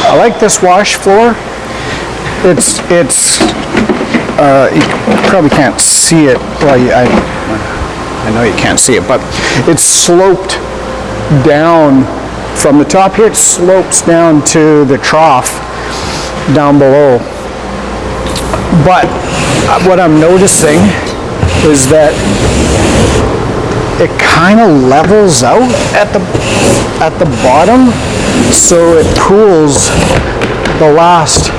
I like this wash floor. It's you probably can't see it. Well, I know you can't see it, but it's sloped down from the top here. It slopes down to the trough down below. But what I'm noticing is that it kind of levels out at the bottom, so it pools the last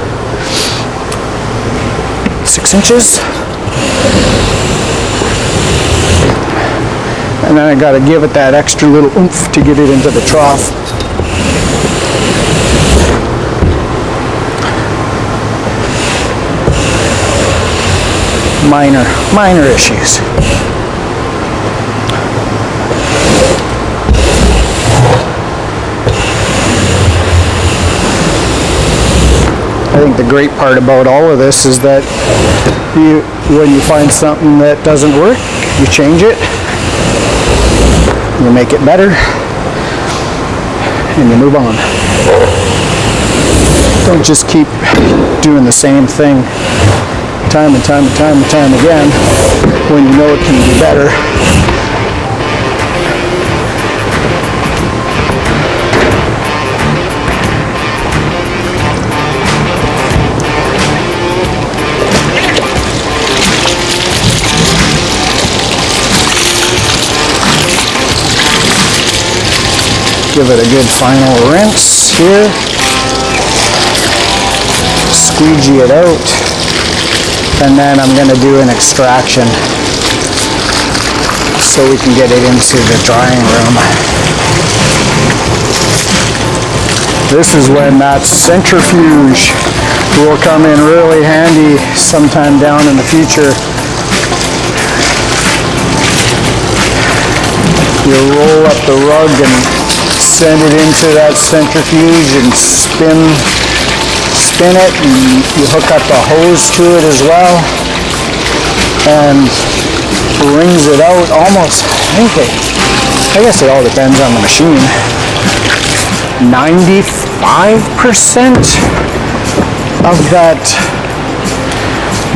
6 inches, and then I got to give it that extra little oomph to get it into the trough. Minor issues. I think the great part about all of this is that when you find something that doesn't work, you change it, you make it better, and you move on. Don't just keep doing the same thing time and time and time and time again when you know it can be better. Give it a good final rinse here. Squeegee it out. And then I'm going to do an extraction so we can get it into the drying room. This is when that centrifuge will come in really handy sometime down in the future. You roll up the rug and send it into that centrifuge and spin it, and you hook up a hose to it as well, and brings it out almost, I guess it all depends on the machine, 95% of that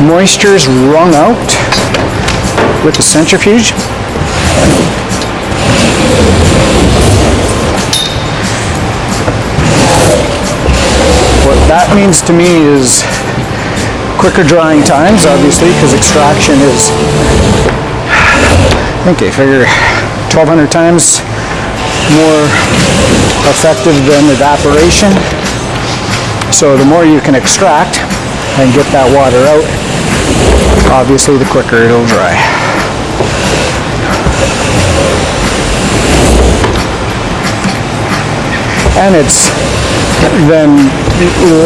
moisture is wrung out with the centrifuge. What that means to me is quicker drying times, obviously, because extraction is, I think I figure 1,200 times more effective than evaporation. So the more you can extract and get that water out, obviously the quicker it'll dry. And it's then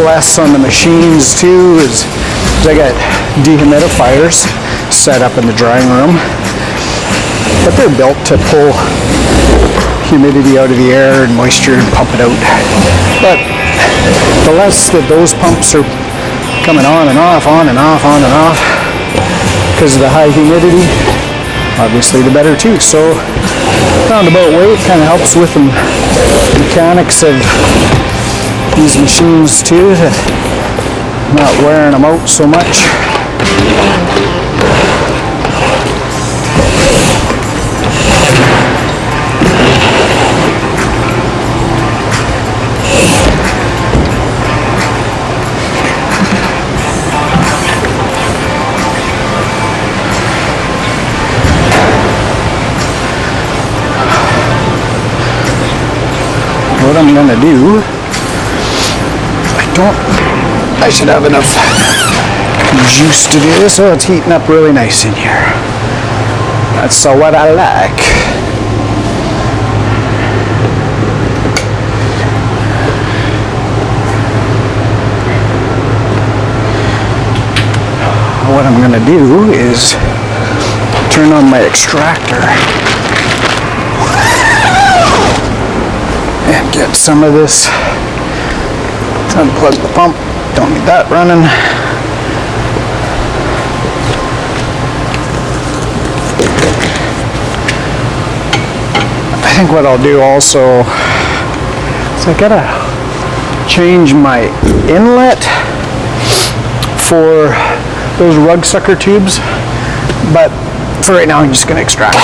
less on the machines too, is I got dehumidifiers set up in the drying room, but they're built to pull humidity out of the air and moisture and pump it out. But the less that those pumps are coming on and off, on and off, on and off, because of the high humidity, obviously the better too. So roundabout way, it kind of helps with the mechanics of these machines too, not wearing them out so much. What I'm gonna do, I should have enough juice to do this. Oh, it's heating up really nice in here. That's what I like. What I'm gonna do is turn on my extractor and get some of this. Unplug the pump, don't need that running. I think what I'll do also is I gotta change my inlet for those rug sucker tubes, but for right now I'm just gonna extract it.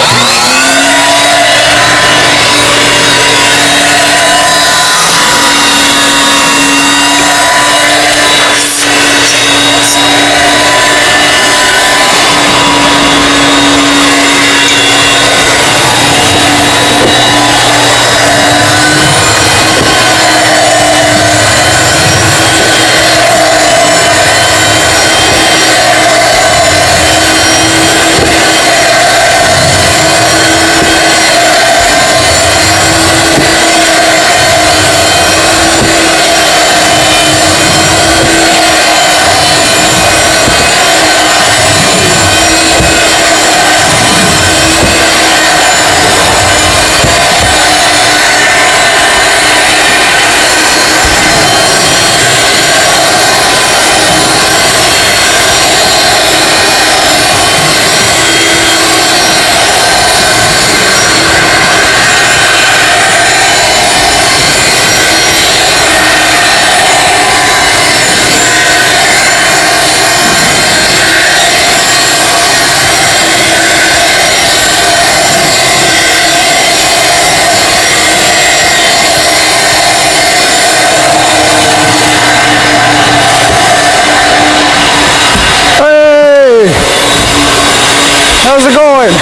How's it going?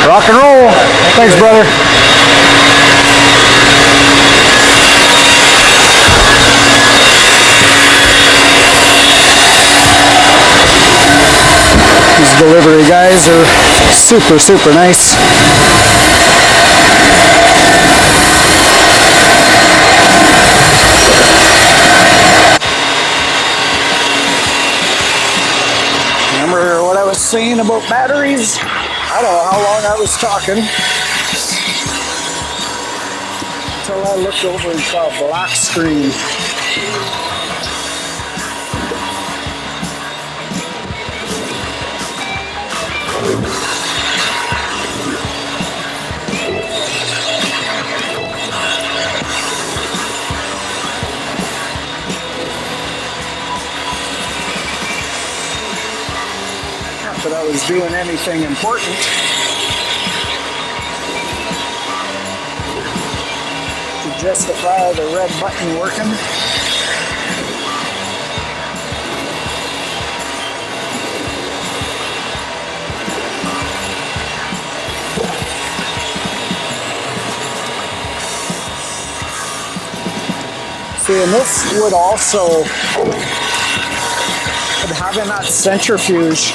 Rock and roll. Thanks, brother. These delivery guys are super, super nice. Remember what I was saying about batteries? I don't know how long I was talking until I looked over and saw a black screen. Not that I was doing anything important. To justify the red button working. See, and this would also, having that centrifuge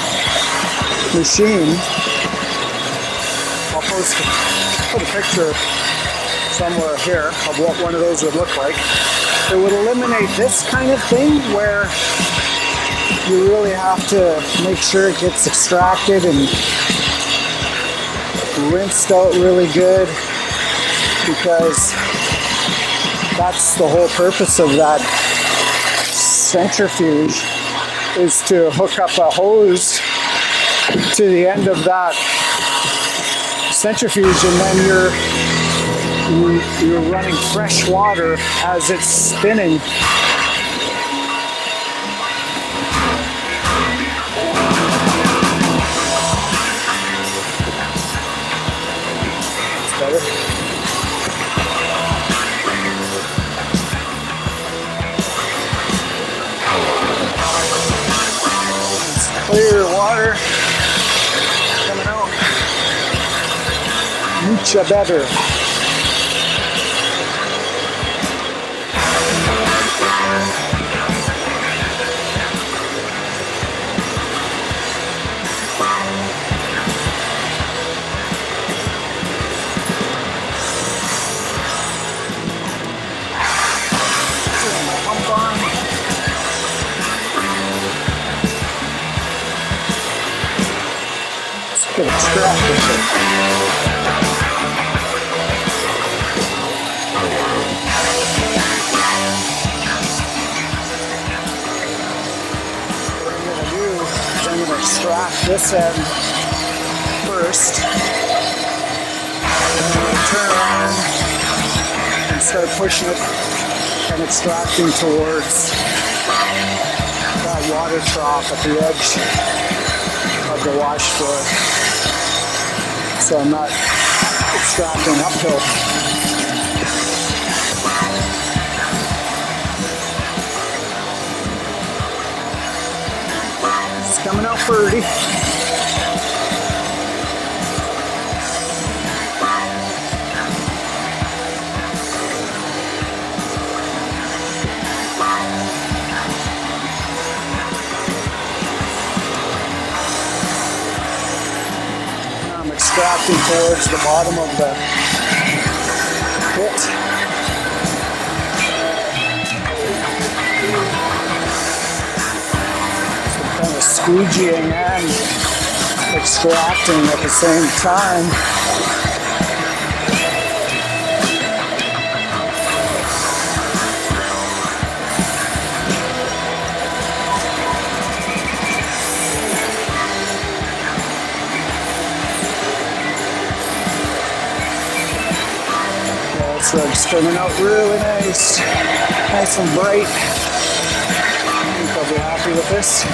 machine, I'll put a picture somewhere here of what one of those would look like. It would eliminate this kind of thing where you really have to make sure it gets extracted and rinsed out really good, because that's the whole purpose of that centrifuge, is to hook up a hose to the end of that centrifuge, and then you're running fresh water as it's spinning. Clear water coming out. Mucha better. Get extracted. What I'm going to do is I'm going to extract this end first, and then turn around and start pushing it and extracting towards that water trough at the edge of the wash floor. So I'm not extracting uphill. It's coming out pretty. Extracting towards the bottom of the pit. So kind of squeegeeing and extracting at the same time. It's turning out really nice and bright. I think I'll be happy with this.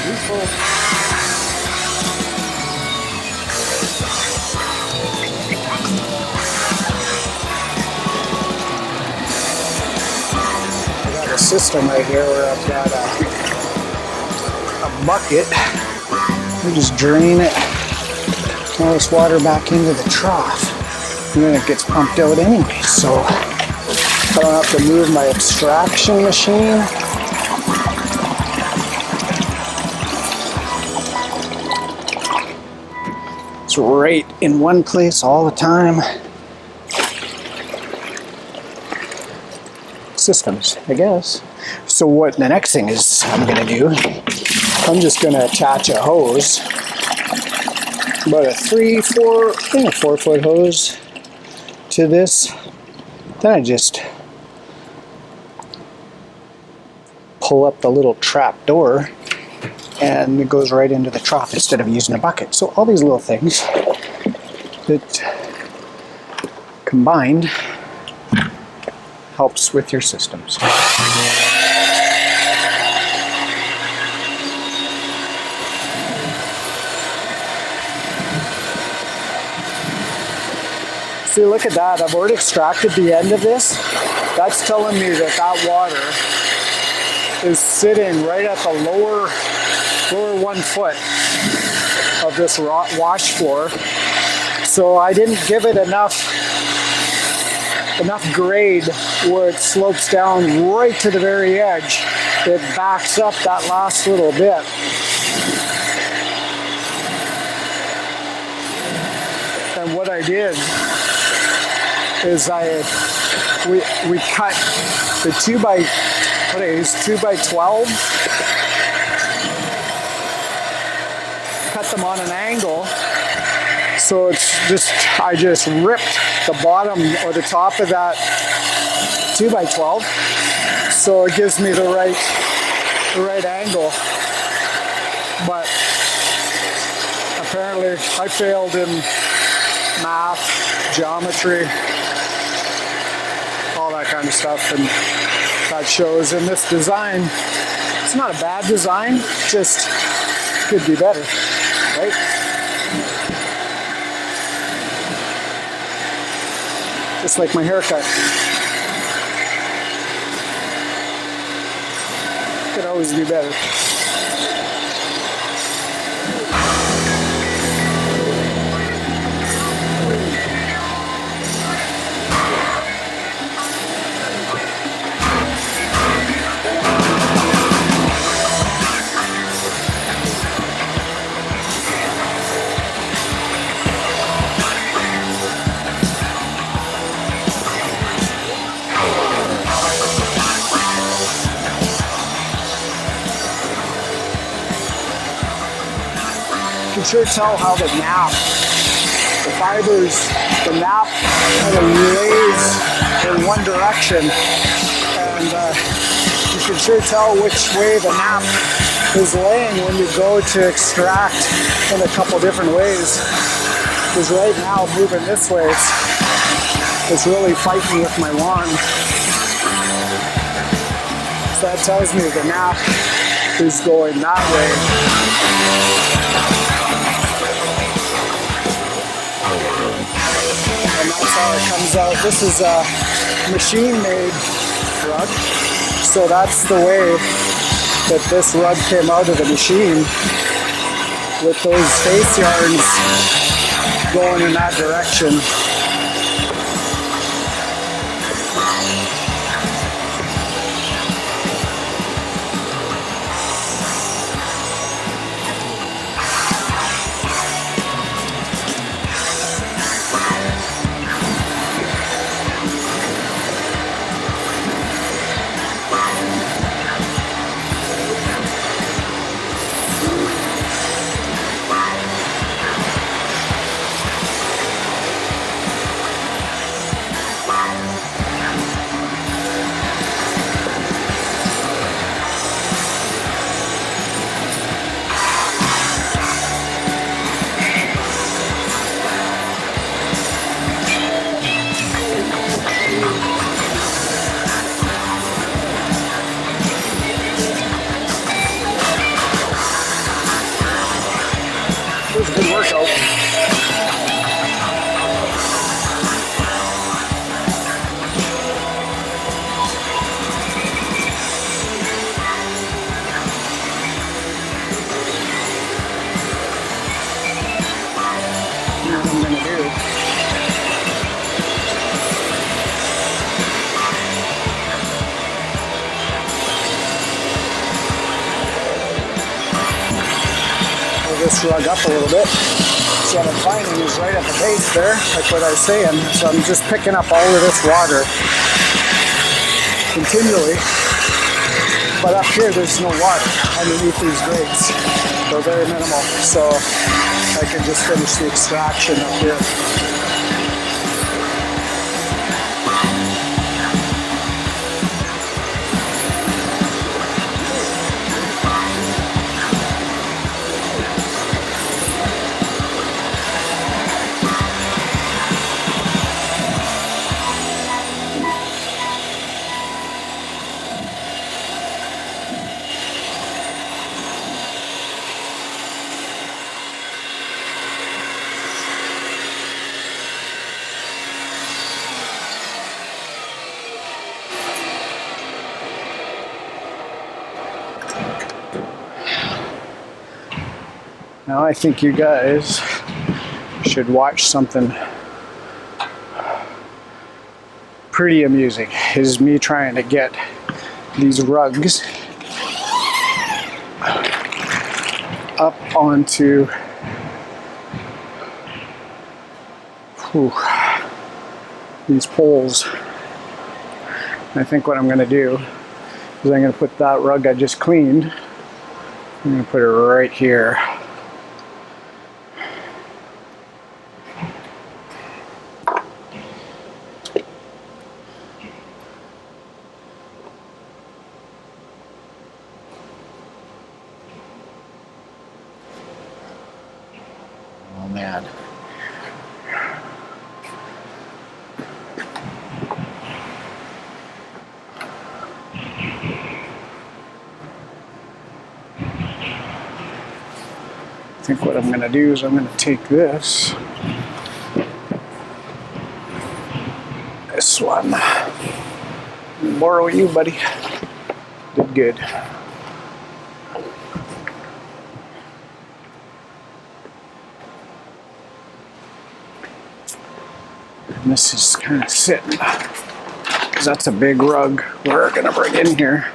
Beautiful. System right here where I've got a bucket. We just drain it, all this water back into the trough, and then it gets pumped out anyway, so I don't have to move my extraction machine. It's right in one place all the time. Systems, I guess. So what the next thing is I'm going to do, I'm just going to attach a hose, about a 4-foot hose to this. Then I just pull up the little trap door and it goes right into the trough instead of using a bucket. So all these little things that combined helps with your systems. See, look at that. I've already extracted the end of this. That's telling me that that water is sitting right at the lower 1 foot of this wash floor. So I didn't give it enough grade where it slopes down right to the very edge. It backs up that last little bit. And what I did is I we cut the 2x12, cut them on an angle. So I just ripped the bottom or the top of that 2x12. So it gives me the right angle. But apparently I failed in math, geometry, all that kind of stuff, and that shows in this design. It's not a bad design, just could be better, right? Just like my haircut. Could always be better. You can sure tell how the nap kind of lays in one direction, and you can sure tell which way the nap is laying when you go to extract in a couple different ways. Because right now, moving this way, it's really fighting with my wand. So that tells me the nap is going that way. And that's how it comes out. This is a machine-made rug, so that's the way that this rug came out of the machine, with those face yarns going in that direction. It was a good workout. What I'm gonna do. This rug up a little bit. So what I'm finding is right at the base there, like what I was saying. So I'm just picking up all of this water continually. But up here there's no water underneath these grates. They're very minimal. So I can just finish the extraction up here. Now I think you guys should watch something pretty amusing. Is me trying to get these rugs up onto these poles. I think what I'm going to do is I'm going to put that rug I just cleaned, I'm going to put it right here. Oh man. I think what I'm going to do is I'm going to take this one, borrow you, buddy. Did good. And this is kind of sitting because that's a big rug we're going to bring in here.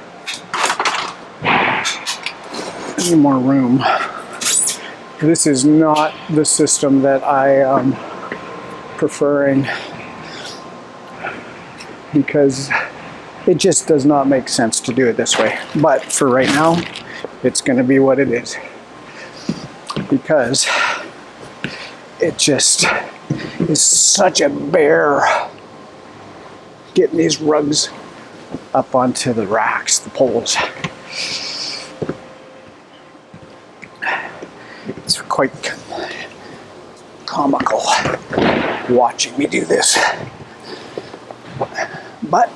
I need more room. This is not the system that I am preferring because it just does not make sense to do it this way. But for right now, it's going to be what it is because it just is such a bear getting these rugs up onto the racks, the poles. It's quite comical watching me do this. But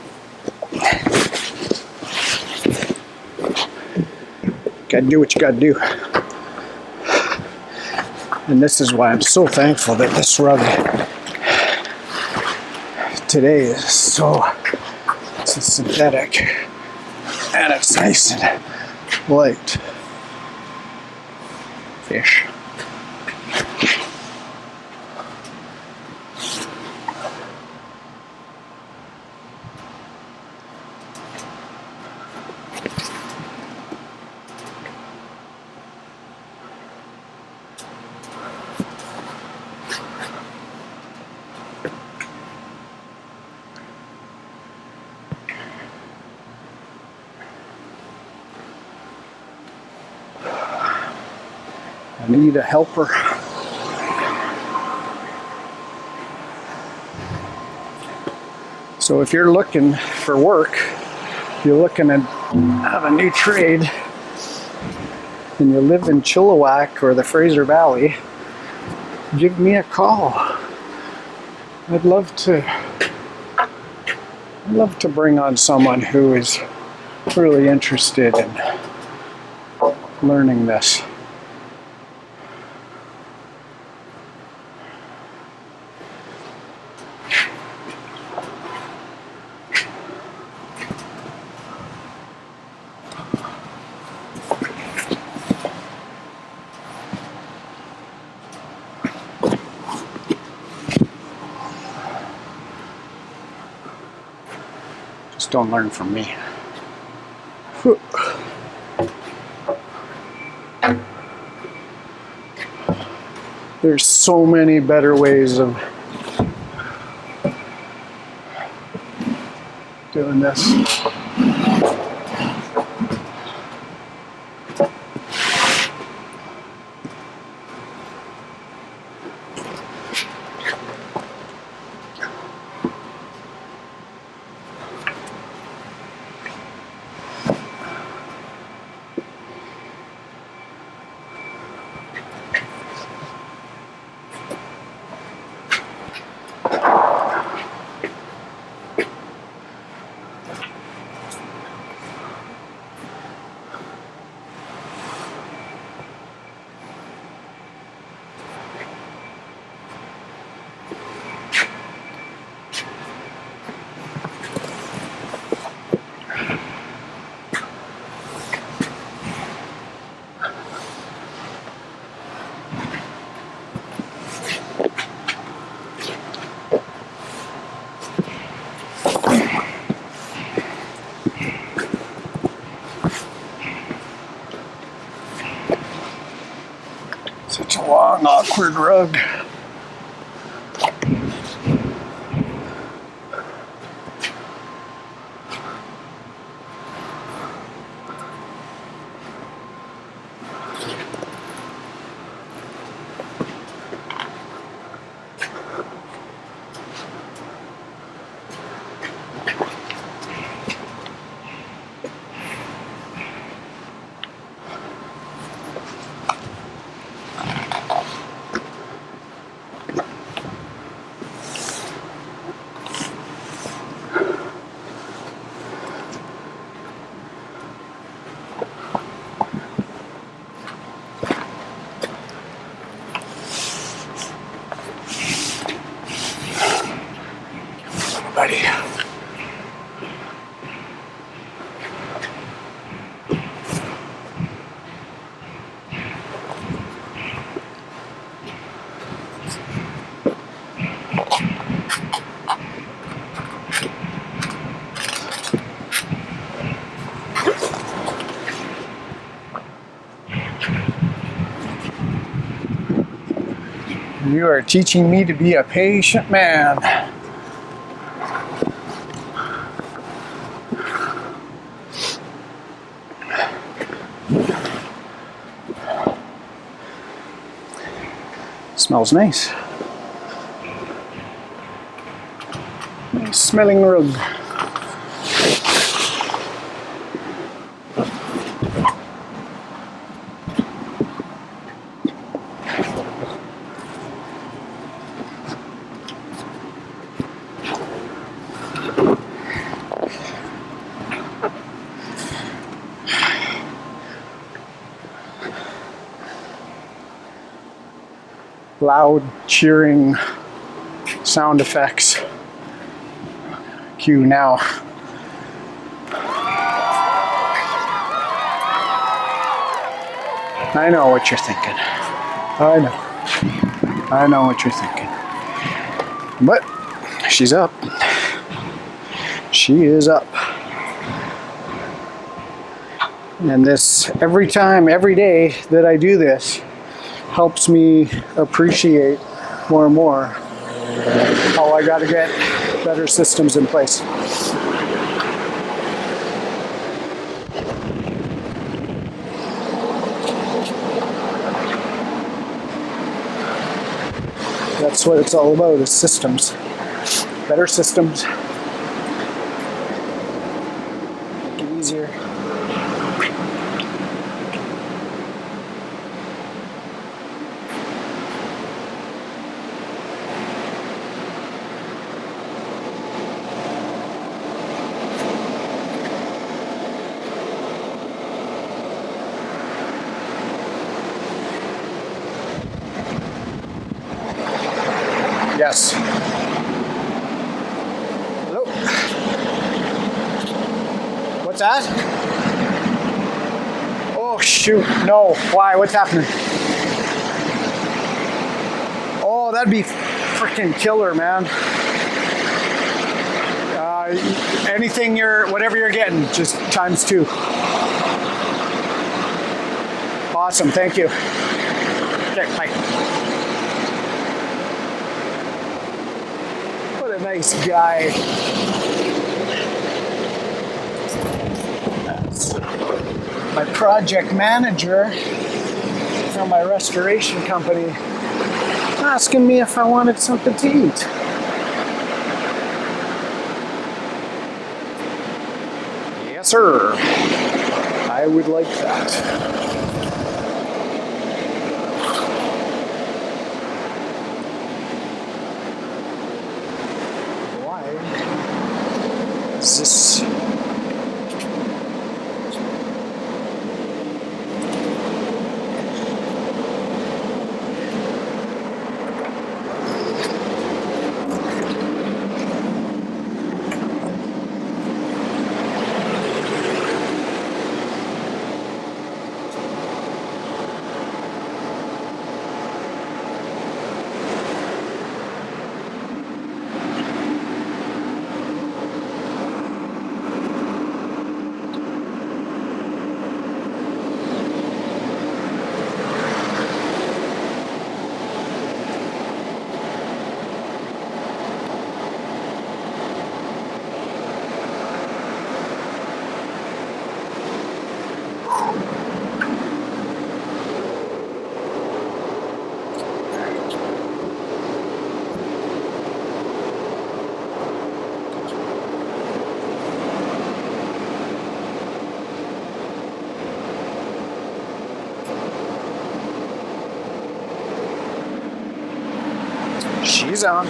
gotta do what you gotta do. And this is why I'm so thankful that this rug today is it's a synthetic and it's nice and light. Fish. I need a helper. So if you're looking for work, you're looking to have a new trade, and you live in Chilliwack or the Fraser Valley, give me a call. I'd love to bring on someone who is really interested in learning this. Just don't learn from me. There's so many better ways of doing this. Such a long, awkward rug. buddy. You are teaching me to be a patient man. Smells nice. Nice smelling rug. Loud cheering sound effects. Cue now. I know what you're thinking. I know what you're thinking. But she's up. She is up. And this, every time, every day that I do this, helps me appreciate more and more how I got to get better systems in place. That's what it's all about, is systems. Better systems. Make it easier. Yes. Hello? What's that? Oh shoot, no. Why? What's happening? Oh, that'd be freaking killer, man. Anything whatever you're getting, just times 2. Awesome, thank you. Okay, bye. Nice guy. That's my project manager from my restoration company asking me if I wanted something to eat. Yes, sir. I would like that. This She's on.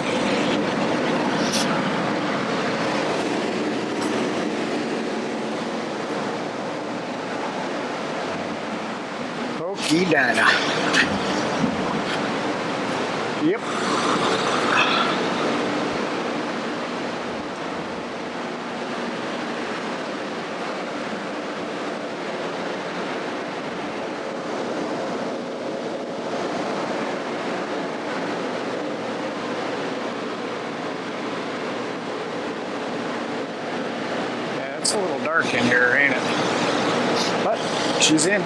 Okey Dana. Yep. It's a little dark in here, ain't it? But she's in.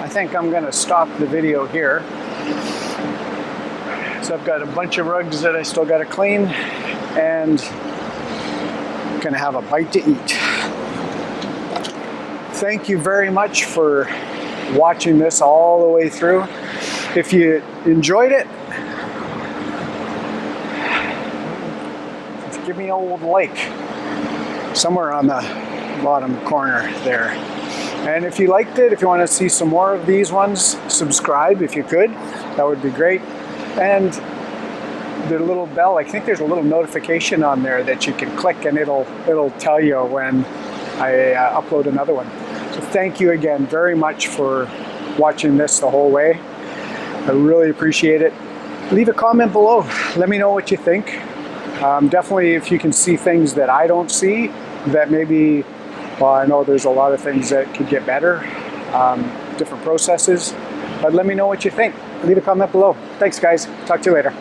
I think I'm going to stop the video here. So I've got a bunch of rugs that I still got to clean, and going to have a bite to eat. Thank you very much for watching this all the way through. If you enjoyed it, give me an old like somewhere on the bottom corner there. And if you liked it, if you want to see some more of these ones, subscribe if you could. That would be great. And the little bell, I think there's a little notification on there that you can click, and it'll tell you when I upload another one. So thank you again very much for watching this the whole way. I really appreciate it. Leave a comment below. Let me know what you think. Definitely if you can see things that I don't see, that maybe, well, I know there's a lot of things that could get better, different processes, but let me know what you think. Leave a comment below. Thanks guys. Talk to you later.